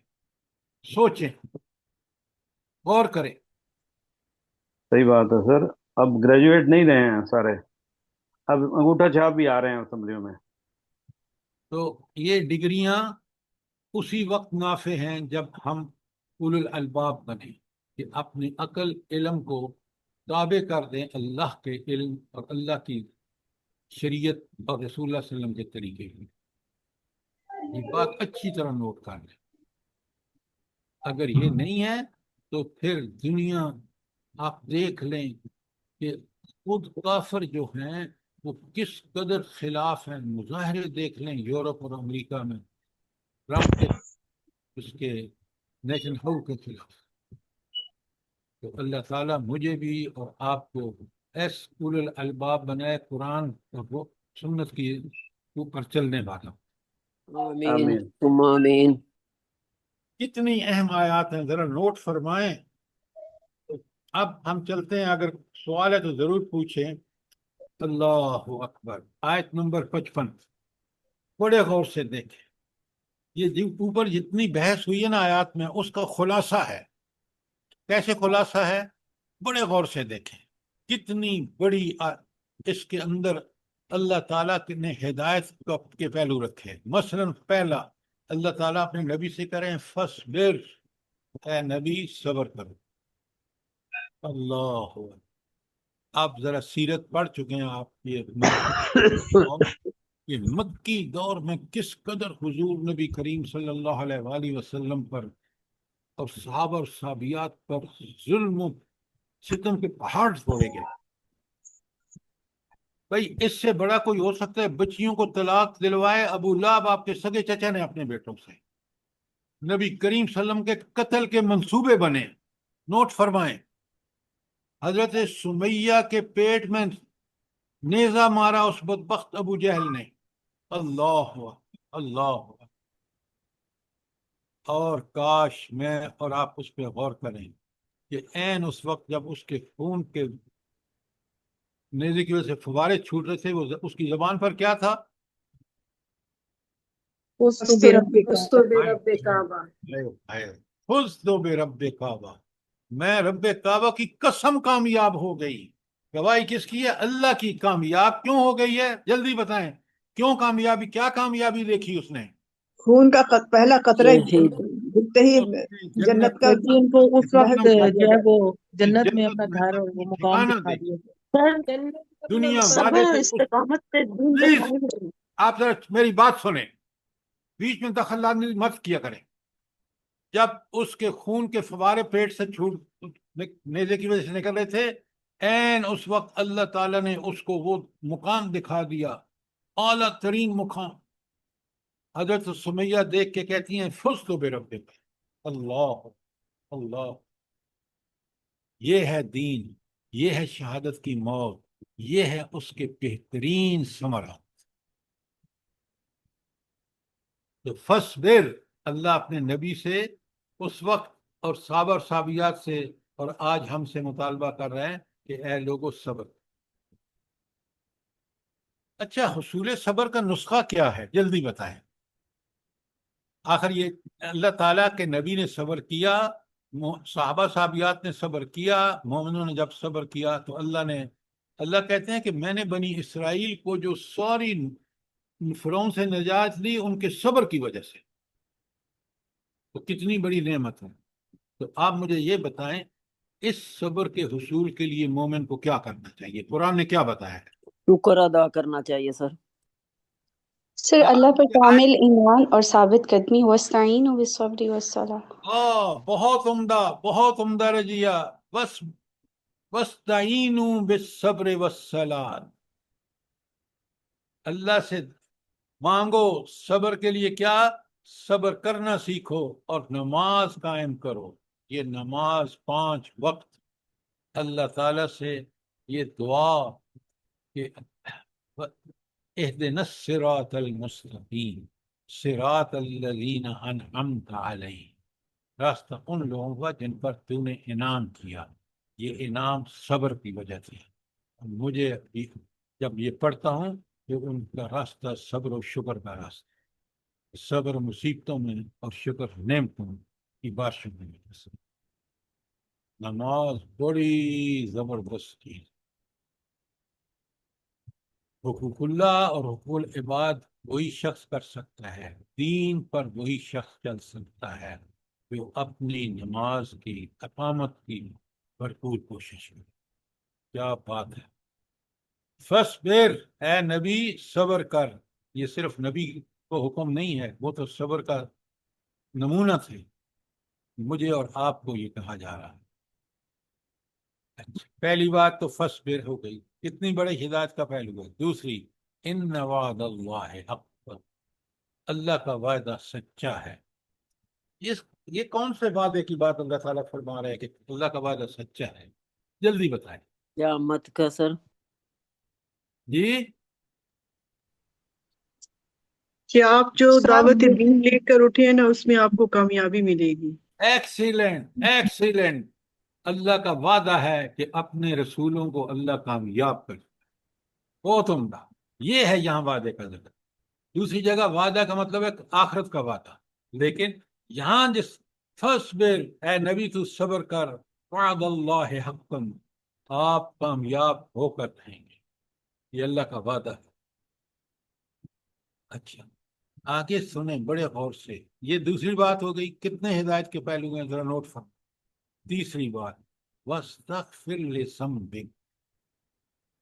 Speaker 1: سوچیں، غور کریں.
Speaker 8: صحیح بات ہے سر. اب گریجویٹ نہیں رہے ہیں سارے، اب انگوٹھا چھاپ بھی آ رہے ہیں اسمبلیوں میں.
Speaker 1: تو یہ ڈگریاں اسی وقت نافع ہیں جب ہم اولو الالباب بنیں، کہ اپنی عقل، علم کو تابع کر دیں اللہ کے علم اور اللہ کی شریعت اور رسول اللہ صلی اللہ علیہ وسلم کے طریقے کی. یہ بات اچھی طرح نوٹ کر لیں. اگر یہ نہیں ہے تو پھر دنیا، آپ دیکھ لیں کہ خود کافر جو ہیں وہ کس قدر خلاف ہیں. مظاہرے دیکھ لیں یورپ اور امریکہ میں ٹرمپ کے، اس کے نیشن ہاؤ کے خلاف. تو اللہ تعالیٰ مجھے بھی اور آپ کو ایس اولو الالباب بنائے، قرآن اور وہ سنت کی اوپر چلنے والا.
Speaker 5: آمین
Speaker 8: آمین.
Speaker 5: ثم آمین.
Speaker 1: کتنی اہم آیات ہیں، ذرا نوٹ فرمائیں. اب ہم چلتے ہیں، اگر سوال ہے تو ضرور پوچھیں. اللہ اکبر. آیت نمبر 55 بڑے غور سے دیکھیں. یہ اوپر جتنی بحث ہوئی ہے نا آیات میں، اس کا خلاصہ ہے. کیسے خلاصہ ہے؟ بڑے غور سے دیکھیں. کتنی بڑی اس کے اندر اللہ تعالیٰ نے ہدایت کے پہلو رکھے. مثلا پہلا، اللہ تعالیٰ اپنے نبی سے کریں فصبر، اے نبی صبر کرو. اللہ، آپ ذرا سیرت پڑھ چکے ہیں آپ. یہ مکی دور میں کس قدر حضور نبی کریم صلی اللہ علیہ وآلہ وسلم پر اور صحابہ اور صحابیات پر ظلم و ستم کے پہاڑ چھوڑے گئے. بھائی اس سے بڑا کوئی ہو سکتا ہے؟ بچیوں کو طلاق دلوائے ابو لہب، آپ کے سگے چچا نے، اپنے بیٹوں سے. نبی کریم صلی اللہ علیہ وسلم کے قتل کے منصوبے بنے. نوٹ فرمائیں، حضرت سمیہ کے پیٹ میں نیزہ مارا اس بدبخت ابو جہل نے. اللہ اللہ. اور کاش میں اور آپ اس پہ غور کریں کہ عین اس وقت جب اس کے خون کے نیزے کی وجہ سے فوارے چھوٹ رہے تھے، وہ اس کی زبان پر کیا تھا؟
Speaker 4: فزت برب کعبہ.
Speaker 1: فزت برب کعبہ، میں رب کعبہ کی قسم کامیاب ہو گئی. گواہی کس کی ہے؟ اللہ کی. کامیاب کیوں ہو گئی ہے؟ جلدی بتائیں کیوں کامیابی، کیا کامیابی دیکھی اس نے؟
Speaker 2: خون کا پہلا قطرہ
Speaker 5: شہید.
Speaker 2: گرتے ہی جنت کا
Speaker 9: کیونکہ ان کو اس وقت جو ہے وہ جنت میں اپنا گھر اور وہ مقام
Speaker 1: ٹھکانہ
Speaker 9: دکھا
Speaker 1: دے.
Speaker 9: دیا.
Speaker 1: دنیا
Speaker 3: صبر
Speaker 1: والے
Speaker 3: اور
Speaker 1: سے
Speaker 3: استقامت سے دین
Speaker 1: پلیز
Speaker 3: دکھانے.
Speaker 1: آپ ذرا میری بات سنیں، بیچ میں دخل اندازی مت کیا کریں. جب اس کے خون کے فوارے پیٹ سے چھوٹ نیزے کی وجہ سے نکل رہے تھے، عین اس وقت اللہ تعالیٰ نے اس کو وہ مقام دکھا دیا، اعلیٰ ترین مقام. حضرت سمیہ دیکھ کے کہتی ہیں فزت بربک. اللہ اللہ. یہ ہے دین، یہ ہے شہادت کی موت، یہ ہے اس کے بہترین ثمرات. تو فصبر، اللہ اپنے نبی سے اس وقت اور صحابہ اور صحابیات سے اور آج ہم سے مطالبہ کر رہے ہیں کہ اے لوگو صبر. اچھا، حصول صبر کا نسخہ کیا ہے؟ جلدی بتائیں. آخر یہ اللہ تعالیٰ کے نبی نے صبر کیا، صحابہ صحابیات نے صبر کیا، مومنوں نے جب صبر کیا تو اللہ کہتے ہیں کہ میں نے بنی اسرائیل کو جو ساری فرعون سے نجات لی ان کے صبر کی وجہ سے. تو کتنی بڑی نعمت ہے. تو آپ مجھے یہ بتائیں اس صبر کے حصول کے لیے مومن کو کیا کرنا چاہیے؟ قرآن نے کیا بتایا ہے؟
Speaker 5: شکر ادا کرنا چاہیے سر.
Speaker 10: سر اللہ پر کامل ایمان اور ثابت قدمی، واستعینوا بالصبر والصلاۃ.
Speaker 1: بہت عمدہ، بہت عمدہ رضیہ. بس واستعینوا بالصبر والصلاۃ. اللہ سے مانگو صبر کے لیے، کیا صبر کرنا سیکھو اور نماز قائم کرو. یہ نماز 5 وقت اللہ تعالیٰ سے یہ دعا کہ اہدنا الصراط المستقیم صراط الذین انعمت علیہم، راستہ ان لوگوں کا جن پر تو نے انعام کیا. یہ انعام صبر کی وجہ سے. مجھے جب یہ پڑھتا ہوں کہ ان کا راستہ صبر و شکر کا راستہ، صبر مصیبتوں میں اور شکر نعمتوں کی بارشوں میں. نماز بڑی زبردست چیز. حقوق اللہ اور حقوق العباد وہی شخص کر سکتا ہے، دین پر وہی شخص چل سکتا ہے جو اپنی نماز کی اقامت کی بھرپور کوشش کرے. کیا بات ہے. فصبر، اے نبی صبر کر. یہ صرف نبی کو حکم نہیں ہے، وہ تو صبر کا نمونہ تھے. مجھے اور آپ کو یہ کہا جا رہا ہے. اچھا، پہلی بات تو فصبر ہو گئی، کتنی بڑی ہدایت کا پہلو ہے. دوسری، ان وعد اللہ حق، اللہ کا وعدہ سچا ہے. یہ کون سے وعدے کی بات اللہ تعالیٰ فرما رہے ہیں کہ اللہ کا وعدہ سچا ہے؟ جلدی بتائیں.
Speaker 5: قیامت کا سر.
Speaker 1: جی،
Speaker 9: کہ آپ جو
Speaker 2: سب
Speaker 9: دعوت دین لے کر اٹھے ہیں نا، اس میں آپ کو کامیابی ملے گی.
Speaker 1: Excellent excellent. اللہ کا وعدہ ہے کہ اپنے رسولوں کو اللہ کامیاب کر. بہت عمدہ. یہ ہے یہاں وعدے کا ذکر. دوسری جگہ وعدہ کا مطلب ہے آخرت کا وعدہ، لیکن یہاں جس فصبر، اے نبی تو صبر کر، وعد اللہ حقا، آپ کامیاب ہو کر رہیں گے. یہ اللہ کا وعدہ ہے. اچھا، آگے سنیں بڑے غور سے. یہ دوسری بات ہو گئی. کتنے ہدایت کے پہلو ہیں ذرا نوٹ فرمائیں. تیسری بات، واستغفر لذنبک،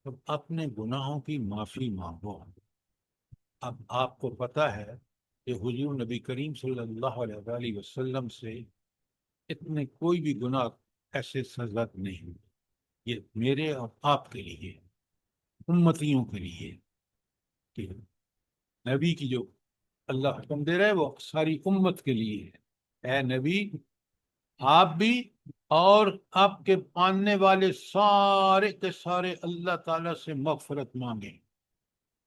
Speaker 1: اب اپنے گناہوں کی معافی مانگو. اب آپ کو پتہ ہے کہ حضور نبی کریم صلی اللہ علیہ وآلہ وسلم سے اتنے کوئی بھی گناہ ایسے سزا نہیں ہوئی. یہ میرے اور آپ کے لیے، امتیوں کے لیے، کہ نبی کی جو اللہ حکم دے رہا ہے وہ ساری امت کے لیے ہے. اے نبی، آپ بھی اور آپ کے ماننے والے سارے کے سارے اللہ تعالیٰ سے مغفرت مانگیں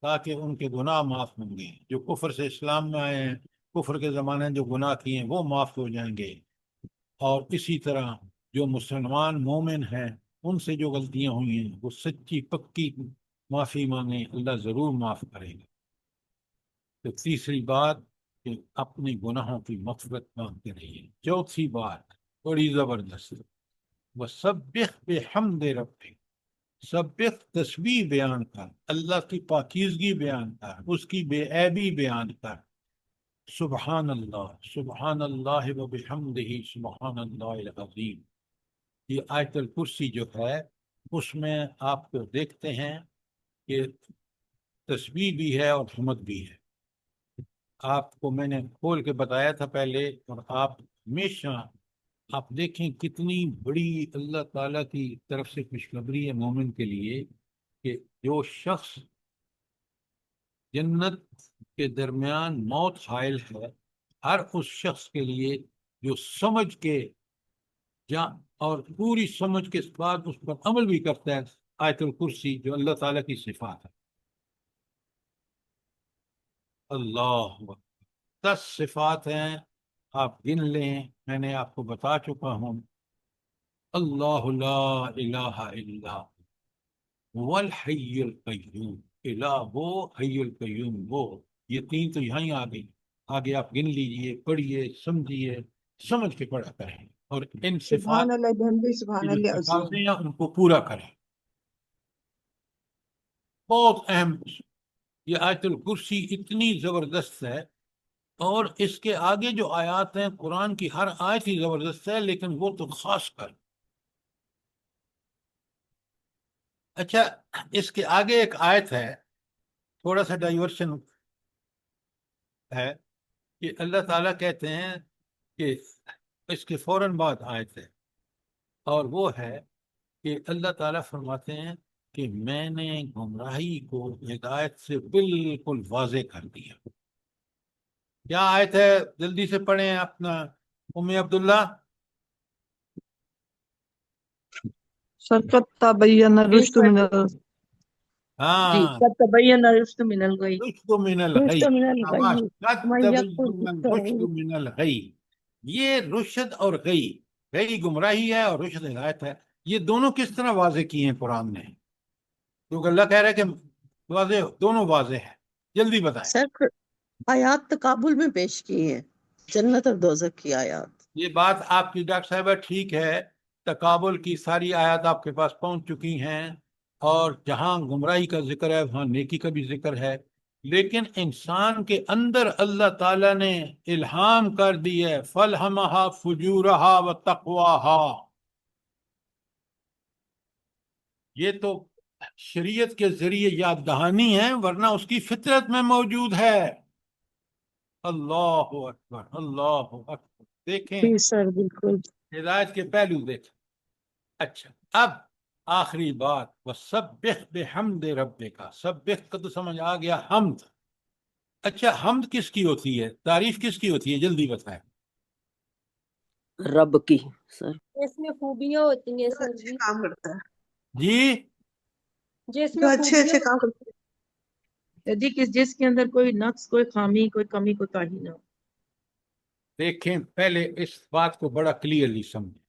Speaker 1: تاکہ ان کے گناہ معاف ہوں گے. جو کفر سے اسلام میں آئے ہیں، کفر کے زمانے میں جو گناہ کیے ہیں وہ معاف ہو جائیں گے. اور اسی طرح جو مسلمان مومن ہیں ان سے جو غلطیاں ہوئی ہیں وہ سچی پکی معافی مانگیں، اللہ ضرور معاف کرے گا. تو تیسری بات کہ اپنے گناہوں کی مغفرت مانگتے رہیے. چوتھی بات بڑی زبردست، وسبح بحمد ربک، سبح تسبیح بیان کر، اللہ کی پاکیزگی بیان کر، اس کی بے عیبی بیان کر. سبحان اللہ و بحمدہ سبحان اللہ العظیم. یہ آیت الکرسی جو ہے اس میں آپ کو دیکھتے ہیں کہ تسبیح بھی ہے اور حمد بھی ہے. آپ کو میں نے کھول کے بتایا تھا پہلے، اور آپ ہمیشہ آپ دیکھیں کتنی بڑی اللہ تعالیٰ کی طرف سے خوشخبری ہے مومن کے لیے کہ جو شخص جنت کے درمیان موت حائل ہے، ہر اس شخص کے لیے جو سمجھ کے اور پوری سمجھ کے بعد اس پر عمل بھی کرتا ہے، آیت الکرسی جو اللہ تعالیٰ کی صفات ہے. اللہ اکبر. 10 صفات ہیں، آپ گن لیں، میں نے آپ کو بتا چکا ہوں. اللہ لا الہ الا هو الحی القیوم، الہ وہ، حی القیوم وہ. یہ 3 تو یہاں ہی آ گئی. آگے آپ گن لیجئے، پڑھیے، سمجھیے، سمجھ کے پڑھا کریں اور ان صفات
Speaker 2: سبحان اللہ بحمدہ سبحان
Speaker 1: کی جو
Speaker 2: اللہ
Speaker 1: صفات
Speaker 2: عظیم.
Speaker 1: ہیں ان کو پورا کریں. بہت اہم. یہ آیت الکرسی اتنی زبردست ہے، اور اس کے آگے جو آیات ہیں قرآن کی ہر آیت ہی زبردست ہے، لیکن وہ تو خاص کر. اچھا، اس کے آگے ایک آیت ہے، تھوڑا سا ڈائیورشن ہے، کہ اللہ تعالیٰ کہتے ہیں کہ اس کے فوراً بعد آیت ہے، اور وہ ہے کہ اللہ تعالیٰ فرماتے ہیں کہ میں نے گمراہی کو ہدایت سے بالکل واضح کر دیا. کیا آیت ہے؟ جلدی سے پڑھیں اپنا ام عبداللہ.
Speaker 9: سر قد تبین الرشد من جی
Speaker 1: ہاں،
Speaker 9: قد تبین الرشد من الغی.
Speaker 1: رشد من
Speaker 9: رشد
Speaker 1: الغی.
Speaker 9: من
Speaker 1: شاباش.
Speaker 9: الغی
Speaker 1: قد
Speaker 9: ومن یکفر
Speaker 1: تبین الرشد
Speaker 9: بالطاغوت.
Speaker 1: من الغی. یہ رشد اور غی، غی گمراہی ہے اور رشد ہدایت ہے. یہ دونوں کس طرح واضح کیے ہیں قرآن نے؟ کیونکہ اللہ کہہ رہا ہے کہ واضح، دونوں واضح ہے. جلدی بتائیں.
Speaker 3: سر آیات تقابل میں پیش کی ہیں، جنت اور دوزخ کی آیات.
Speaker 1: یہ بات آپ کی ڈاکٹر صاحبہ ٹھیک ہے، تقابل کی ساری آیات آپ کے پاس پہنچ چکی ہیں، اور جہاں گمراہی کا ذکر ہے وہاں نیکی کا بھی ذکر ہے. لیکن انسان کے اندر اللہ تعالیٰ نے الہام کر دی ہے فَالْهَمَهَا فُجُورَهَا وَتَقْوَاهَا. یہ تو شریعت کے ذریعے یاد دہانی ہے، ورنہ اس کی فطرت میں موجود ہے. اللہ اکبر، اللہ اکبر. دیکھیں
Speaker 9: جی سر بالکل.
Speaker 1: ہدایت کے پہلو دیکھیں. اچھا، اب آخری بات وَسَبِّحْ بِحَمْدِ رَبِّكَ. سبح کا تو سمجھ آ گیا، حمد. اچھا، حمد کس کی ہوتی ہے؟ تعریف کس کی ہوتی ہے؟ جلدی بتائیں.
Speaker 5: رب کی سر.
Speaker 4: جس میں خوبیاں ہوتی ہیں
Speaker 2: جو
Speaker 4: سر
Speaker 2: اچھے
Speaker 4: جی،
Speaker 2: کام کرتا ہے،
Speaker 1: جی،
Speaker 4: جس
Speaker 2: جو
Speaker 4: میں
Speaker 2: اچھے
Speaker 4: خوبیاں
Speaker 2: کام کرتا
Speaker 9: جی جس کے اندر کوئی نقص، کوئی خامی، کوئی کمی کوتاہی نہ ہو.
Speaker 1: دیکھیں پہلے اس بات کو بڑا کلیئرلی سمجھیں.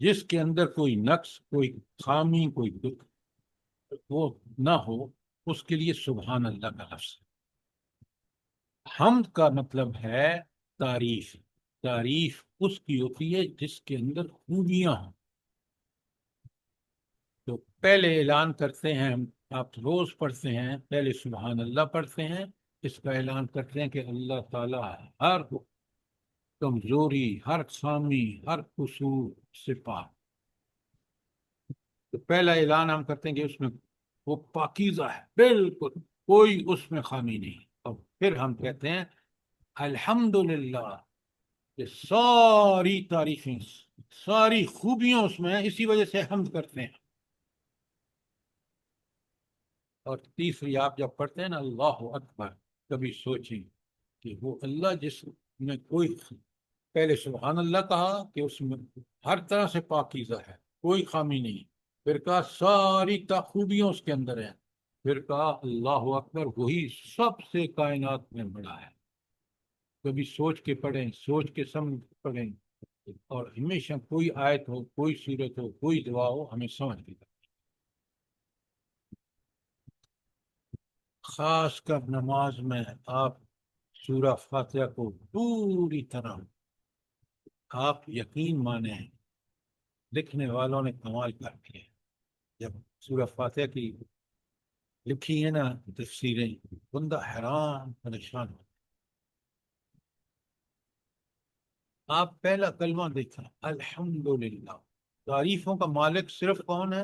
Speaker 1: جس کے اندر کوئی نقص، کوئی خامی، کوئی دکھ وہ نہ ہو، اس کے لیے سبحان اللہ کا لفظ ہے. حمد کا مطلب ہے تعریف. تعریف اس کی ہوتی ہے جس کے اندر خوبیاں ہوں. تو پہلے اعلان کرتے ہیں ہم، آپ روز پڑھتے ہیں، پہلے سبحان اللہ پڑھتے ہیں، اس کا اعلان کرتے ہیں کہ اللہ تعالیٰ ہر کمزوری، ہر خامی، ہر قصور سے پاک. تو پہلا اعلان ہم کرتے ہیں کہ اس میں وہ پاکیزہ ہے، بالکل کوئی اس میں خامی نہیں. اور پھر ہم کہتے ہیں الحمدللہ، کہ ساری تعریفیں، ساری خوبیاں اس میں ہیں، اسی وجہ سے حمد کرتے ہیں. اور تیسری آپ جب پڑھتے ہیں نا اللہ اکبر، کبھی سوچیں کہ وہ اللہ جس میں کوئی، پہلے سبحان اللہ کہا کہ اس میں ہر طرح سے پاکیزہ ہے، کوئی خامی نہیں. پھر کہا ساری خوبیاں اس کے اندر ہیں. پھر کہا اللہ اکبر، وہی سب سے کائنات میں بڑا ہے. کبھی سوچ کے پڑھیں، سوچ کے سمجھ پڑھیں، اور ہمیشہ کوئی آیت ہو، کوئی صورت ہو، کوئی دعا ہو، ہمیں سمجھ کے. خاص کر نماز میں آپ سورہ فاتحہ کو پوری طرح، آپ یقین مانیں لکھنے والوں نے کمال کر دیا. جب سورہ فاتحہ کی لکھی ہے نا تفسیریں، بندہ حیران پریشان ہو. آپ پہلا کلمہ دیکھیں الحمدللہ. تعریفوں کا مالک صرف کون ہے؟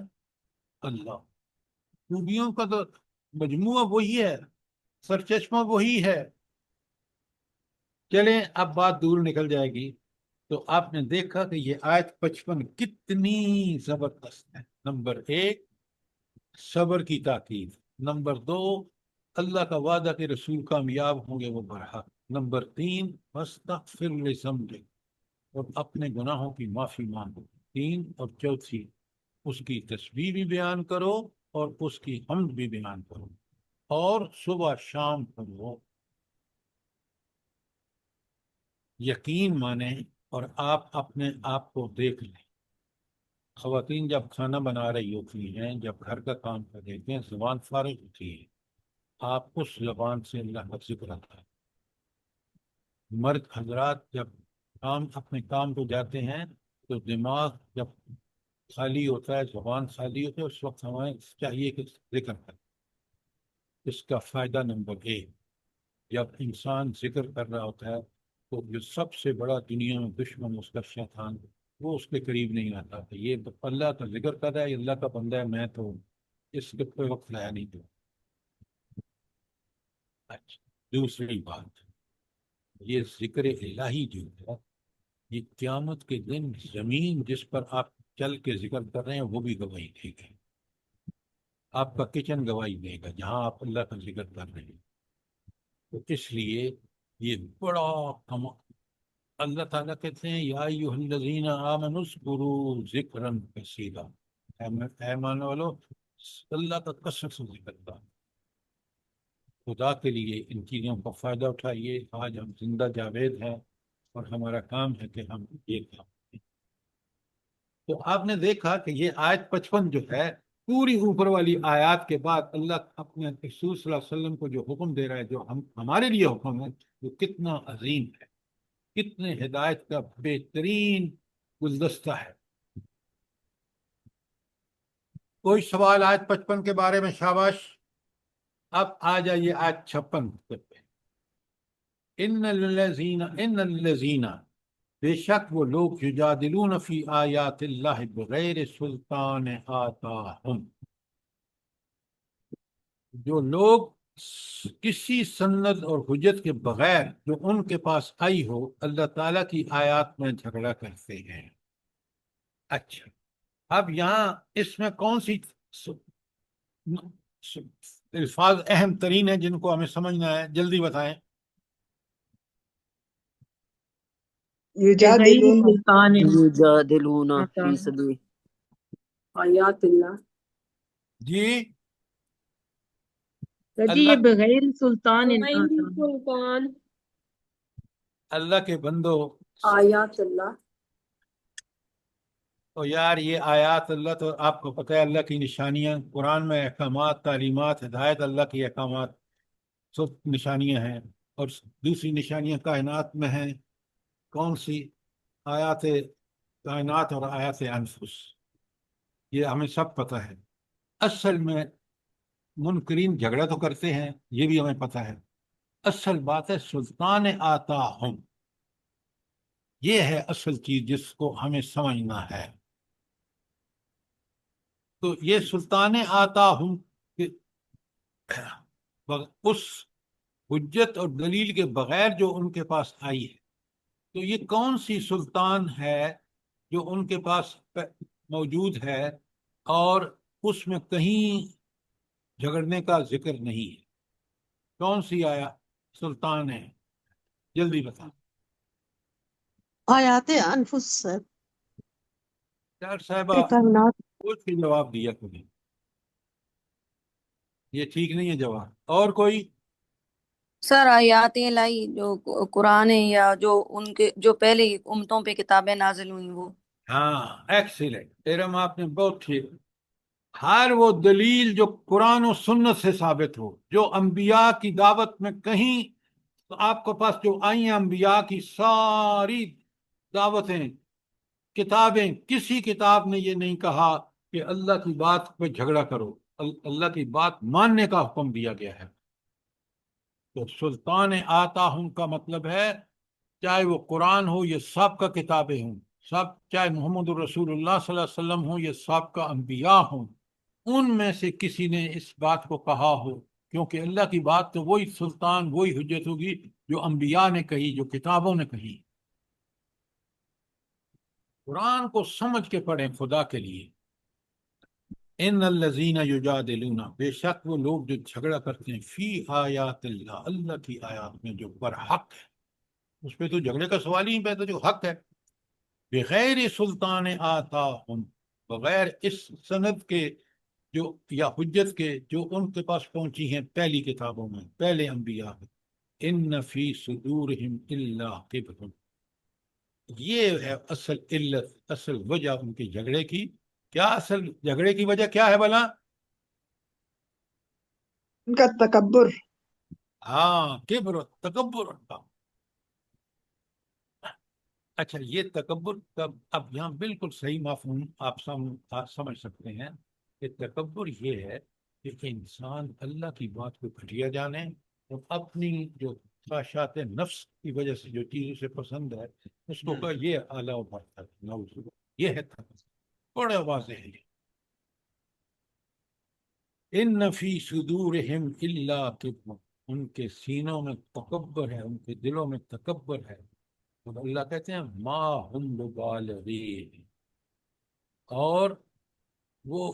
Speaker 1: اللہ. خوبیوں کا تو مجموعہ وہی ہے، سرچشمہ وہی ہے. چلیں اب بات دور نکل جائے گی. تو آپ نے دیکھا کہ یہ آیت 55 کتنی زبردست ہے. نمبر 1 صبر کی تاکید، نمبر 2 اللہ کا وعدہ کہ رسول کامیاب ہوں گے وہ برحق، نمبر 3 واستغفر لذنبک، اور اپنے گناہوں کی معافی مانگو، 3، اور چوتھی اس کی تسبیح بھی بیان کرو اور اس کی حمد بھی بیان کرو، اور صبح شام کرو. یقین مانیں اور آپ اپنے آپ کو دیکھ لیں. خواتین جب کھانا بنا رہی ہوتی ہیں، جب گھر کا کام کر دیتے ہیں، زبان فارغ ہوتی ہے، آپ اس زبان سے اللہ کا ذکر آتا ہے. مرد حضرات جب اپنے کام کو جاتے ہیں تو دماغ جب خالی ہوتا ہے، زبان خالی ہوتی ہے، اس وقت ہمیں چاہیے کہ ذکر کریں. اس کا فائدہ نمبر 1، جب انسان ذکر کر رہا ہوتا ہے تو جو سب سے بڑا دنیا میں دشمن اس کا شیطان، وہ اس کے قریب نہیں آتا. یہ اللہ کا ذکر کر رہا ہے، اللہ کا بندہ ہے، میں تو اس کے کوئی وقت لایا نہیں دوں. اچھا، دوسری بات، یہ ذکر الہی جو ہے، یہ قیامت کے دن زمین جس پر آپ چل کے ذکر کر رہے ہیں وہ بھی گواہی دے گی. آپ کا کچن گواہی دے گا جہاں آپ اللہ کا ذکر کر رہے ہیں. تو اس لیے یہ بڑا اللہ تعالیٰ کہتے ہیں یا ایھا الذین آمنوا اذکروا ذکرا کثیرا، اے ایمان والو اللہ کا کثرت سے ذکر کرو. خدا کے لیے ان چیزوں کا فائدہ اٹھائیے. آج ہم زندہ جاوید ہیں اور ہمارا کام ہے کہ ہم یہ کام کریں. تو آپ نے دیکھا کہ یہ آیت 55 جو ہے پوری اوپر والی آیات کے بعد اللہ اپنے رسول صلی اللہ علیہ وسلم کو جو حکم دے رہا ہے، جو ہمارے لیے حکم ہے، وہ کتنا عظیم ہے، کتنے ہدایت کا بہترین گلدستہ ہے. کوئی سوال آیت 55 کے بارے میں؟ شاباش. اب آ جائیے آیت 56 پہ. ان الذین بے شک وہ لوگ یجادلون فی آیات اللہ بغیر سلطان آتاہم، جو لوگ کسی سند اور حجت کے بغیر جو ان کے پاس آئی ہو اللہ تعالیٰ کی آیات میں جھگڑا کرتے ہیں. اچھا، اب یہاں اس میں کون سی الفاظ اہم ترین ہیں جن کو ہمیں سمجھنا ہے؟ جلدی بتائیں.
Speaker 9: بغیر
Speaker 2: یجادلون
Speaker 9: سلطان
Speaker 5: یجادلون
Speaker 9: آتا
Speaker 5: فی سبیل
Speaker 4: آیات اللہ.
Speaker 1: جی
Speaker 9: جی یہ
Speaker 1: اللہ
Speaker 9: بغیر سلطان
Speaker 4: بغیر
Speaker 9: آتا.
Speaker 4: سلطان
Speaker 1: اللہ کے بندو،
Speaker 4: آیات اللہ.
Speaker 1: تو یار یہ آیات اللہ تو آپ کو پتہ ہے اللہ کی نشانیاں، قرآن میں احکامات، تعلیمات، ہدایت اللہ کی احکامات سب نشانیاں ہیں. اور دوسری نشانیاں کائنات میں ہیں. کون سی؟ آیات کائنات اور آیات انفس. یہ ہمیں سب پتہ ہے. اصل میں منکرین جھگڑا تو کرتے ہیں، یہ بھی ہمیں پتہ ہے. اصل بات ہے سلطان آتا ہوں، یہ ہے اصل چیز جس کو ہمیں سمجھنا ہے. تو یہ سلطان آتا ہوں کہ اس حجت اور دلیل کے بغیر جو ان کے پاس آئی ہے، تو یہ کون سی سلطان ہے جو ان کے پاس موجود ہے اور اس میں کہیں جھگڑنے کا ذکر نہیں ہے؟ کون سی آیا سلطان ہے؟ جلدی بتا.
Speaker 3: آیات انفس سے.
Speaker 1: ڈاکٹر صاحبہ
Speaker 10: کائنات
Speaker 1: پوچھ کے جواب دیا تمہیں، یہ ٹھیک نہیں ہے جواب. اور کوئی؟
Speaker 11: سر آیات الہی جو قرآن ہے یا جو ان کے جو پہلے امتوں پہ کتابیں نازل ہوئی وہ.
Speaker 1: ہاں ایکسیلنٹ ارم، آپ نے بہت ٹھیک. ہر وہ دلیل جو قرآن و سنت سے ثابت ہو، جو انبیاء کی دعوت میں کہیں تو آپ کے پاس جو آئی ہیں انبیاء کی ساری دعوتیں، کتابیں، کسی کتاب نے یہ نہیں کہا کہ اللہ کی بات پہ جھگڑا کرو. اللہ کی بات ماننے کا حکم دیا گیا ہے. تو سلطان آتا ہوں کا مطلب ہے چاہے وہ قرآن ہو، یہ سب کا کتابیں ہوں، سب، چاہے محمد الرسول اللہ صلی اللہ علیہ وسلم ہوں، یہ سب کا انبیاء ہوں، ان میں سے کسی نے اس بات کو کہا ہو، کیونکہ اللہ کی بات تو وہی سلطان، وہی حجت ہوگی جو انبیاء نے کہی، جو کتابوں نے کہی. قرآن کو سمجھ کے پڑھیں خدا کے لیے. ان الذین یجادلون، بے شک وہ لوگ جو جھگڑا کرتے ہیں، فی آیات اللہ، اللہ کی آیات میں جو برحق ہے، اس پہ تو جھگڑے کا سوال ہی پیدا، جو حق ہے. بغیر سلطان آتا ہم، بغیر اس سند کے جو یا حجت کے جو ان کے پاس پہنچی ہیں پہلی کتابوں میں، پہلے انبیاء میں. ان فی صدورہم الا کبر، یہ ہے اصل علت، اصل وجہ ان کے جھگڑے کی. کیا اصل جھگڑے کی وجہ کیا ہے بھلا؟
Speaker 2: ان کا تکبر.
Speaker 1: ہاں، کبر، تکبر ان کا. اچھا، یہ تکبر کا اب یہاں بالکل صحیح مفہوم آپ سمجھ سکتے ہیں کہ تکبر یہ ہے کہ انسان اللہ کی بات کو گھٹیا جانے اور اپنی جو خواہشات نفس کی وجہ سے جو چیز اسے پسند ہے اس کو کہ یہ اعلیٰ بڑھتا ہے. یہ ہے تکبر، بڑا واضح ہے. ان فی صدورہم الا کبر، ان کے سینوں میں تکبر ہے، ان کے دلوں میں تکبر ہے. تو اللہ کہتے ہیں ما ہم ببالغین، اور وہ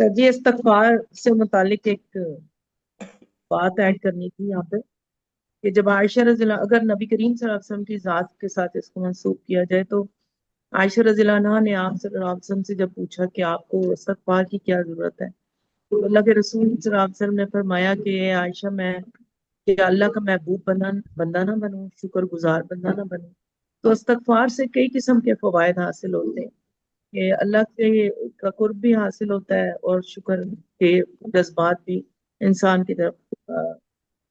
Speaker 9: سر جی استغفار سے متعلق ایک بات ایڈ کرنی تھی یہاں پہ کہ جب عائشہ رضی اللہ، اگر نبی کریم صلی اللہ علیہ وسلم کی ذات کے ساتھ اس کو منسوب کیا جائے تو عائشہ رضی اللہ عنہا نے آپ صلی اللہ علیہ وسلم سے جب پوچھا کہ آپ کو استغفار کی کیا ضرورت ہے تو اللہ کے رسول صلی اللہ علیہ وسلم نے فرمایا کہ اے عائشہ میں کہ اللہ کا محبوب بندہ نہ بنوں، شکر گزار بندہ نہ بنوں. تو استغفار سے کئی قسم کے فوائد حاصل ہوتے ہیں کہ اللہ کے کا قرب بھی حاصل ہوتا ہے اور شکر کے جذبات بھی انسان کی طرف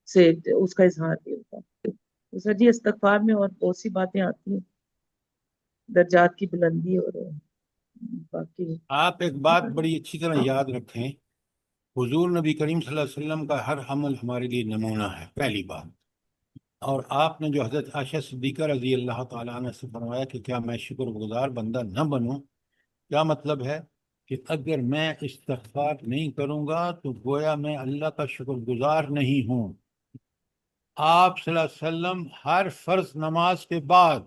Speaker 9: سے اس کا اظہار بھی ہوتا ہے. تو سر جی استغفار میں اور بہت سی باتیں آتی ہیں، درجات کی بلندی اور باقی.
Speaker 1: آپ ایک بات بڑی اچھی طرح یاد رکھیں، حضور نبی کریم صلی اللہ علیہ وسلم کا ہر عمل ہمارے لیے نمونہ ہے، پہلی بات. اور آپ نے جو حضرت عائشہ صدیقہ رضی اللہ تعالیٰ عنہ سے فرمایا کہ کیا میں شکر گزار بندہ نہ بنوں، کیا مطلب ہے کہ اگر میں استغفار نہیں کروں گا تو گویا میں اللہ کا شکر گزار نہیں ہوں. آپ صلی اللہ علیہ وسلم ہر فرض نماز کے بعد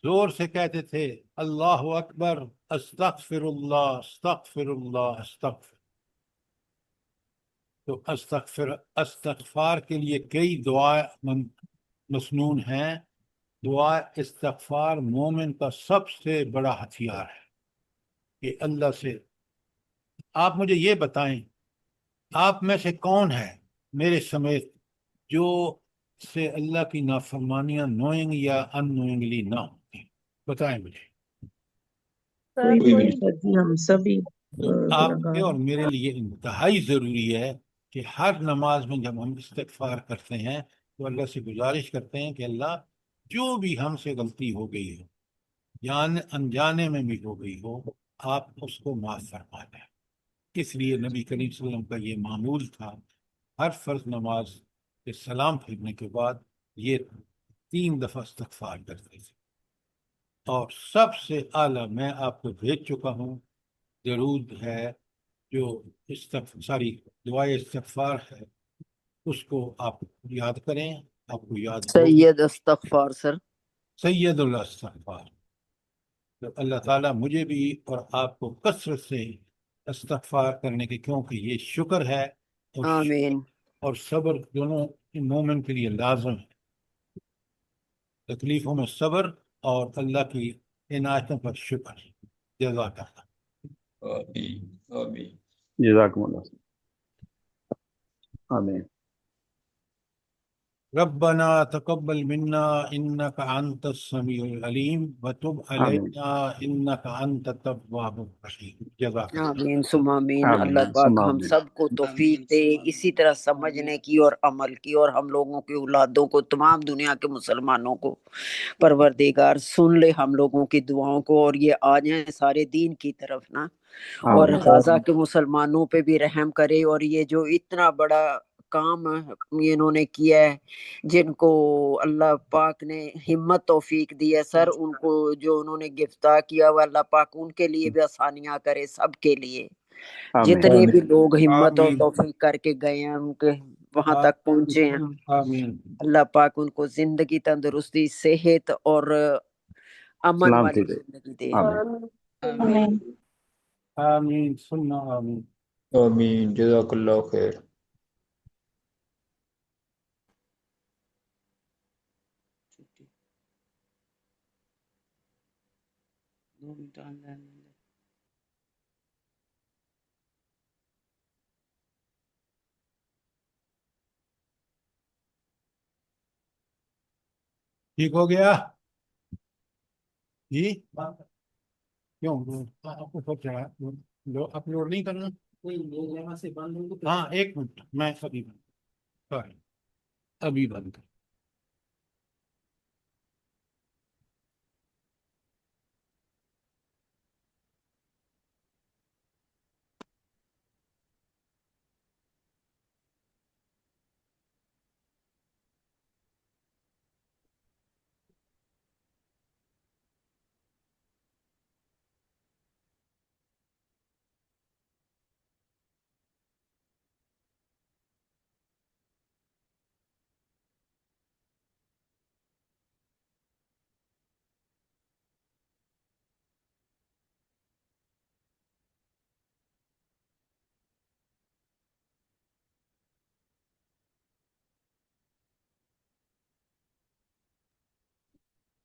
Speaker 1: زور سے کہتے تھے اللہ اکبر، استغفر اللہ استغفر اللہ استغفر. تو استغفار کے لیے کئی دعا مسنون ہیں. دعا استغفار مومن کا سب سے بڑا ہتھیار ہے کہ اللہ سے. آپ مجھے یہ بتائیں آپ میں سے کون ہے میرے سمیت جو سے اللہ کی نافرمانیاں نوئنگ یا ان نوئنگلی نہ ہوتی؟ بتائیں مجھے.
Speaker 9: کوئی بھی سر جی، ہم سبھی
Speaker 1: آپ کے
Speaker 9: گناہگار
Speaker 1: اور
Speaker 9: ہیں.
Speaker 1: میرے لیے انتہائی ضروری ہے کہ ہر نماز میں جب ہم استغفار کرتے ہیں تو اللہ سے گزارش کرتے ہیں کہ اللہ جو بھی ہم سے غلطی ہو گئی ہو، جان انجانے میں بھی ہو گئی ہو، آپ اس کو معاف فرما دیں. اس لیے نبی کریم صلی اللہ علیہ وسلم کا یہ معمول تھا، ہر فرض نماز کے سلام پھیرنے کے بعد یہ 3 دفعہ استغفار کرتے تھے. اور سب سے اعلیٰ میں آپ کو بھیج چکا ہوں، درود ہے جو ساری دعائے استغفار ہے، اس کو آپ یاد کریں، آپ کو یاد ہوگا.
Speaker 5: سید استغفار سر.
Speaker 1: سید الاستغفار. تو اللہ تعالیٰ مجھے بھی اور آپ کو کثرت سے استغفار کرنے کے، کیونکہ یہ شکر ہے
Speaker 5: آمین.
Speaker 1: اور صبر دونوں مومن کے لیے لازم ہے. تکلیفوں میں صبر اور اللہ کی عنایتوں پر شکر. جزاک اللہ.
Speaker 6: آمین آمین.
Speaker 8: جزاکم اللہ. آمین.
Speaker 1: ربنا تقبل منا انك انت السميع العليم وتب علينا انك انت التواب الرحيم. جزاک اللہ.
Speaker 5: آمین ثم آمین.
Speaker 8: آمین
Speaker 5: اللہ پاک
Speaker 8: ثم
Speaker 5: ہم
Speaker 8: آمین.
Speaker 5: سب کو توفیق دے اسی طرح سمجھنے کی اور عمل کی، اور ہم لوگوں کی اولادوں کو، تمام دنیا کے مسلمانوں کو پروردگار سن لے ہم لوگوں کی دعاؤں کو، اور یہ آ جائیں سارے دین کی طرف نا، اور
Speaker 8: آمین.
Speaker 5: غزہ کے مسلمانوں پہ بھی رحم کرے. اور یہ جو اتنا بڑا کام انہوں نے کیا ہے، جن کو اللہ پاک نے ہمت توفیق دی ہے سر، ان کو جو انہوں نے گرفتار کیا ہوا، اللہ پاک ان کے لیے بھی آسانیاں کرے، سب کے لیے
Speaker 8: آمین.
Speaker 5: جتنے بھی لوگ ہمت اور
Speaker 1: آمین.
Speaker 5: توفیق کر کے گئے ہیں، ان کے وہاں تک پہنچے ہیں،
Speaker 1: آمین.
Speaker 5: اللہ پاک ان کو زندگی، تندرستی، صحت اور امن
Speaker 8: سلامتی
Speaker 5: والی
Speaker 8: دے.
Speaker 5: زندگی دے.
Speaker 8: آمین.
Speaker 7: آمین.
Speaker 1: آمین ثم آمین.
Speaker 6: آمین. جزاک اللہ خیر.
Speaker 1: ٹھیک ہو گیا جی؟ کیوں آپ کو سب چڑھا اپلوڈ نہیں کرنا؟ ہاں ایک منٹ، میں ابھی بند، سوری ابھی بند کر.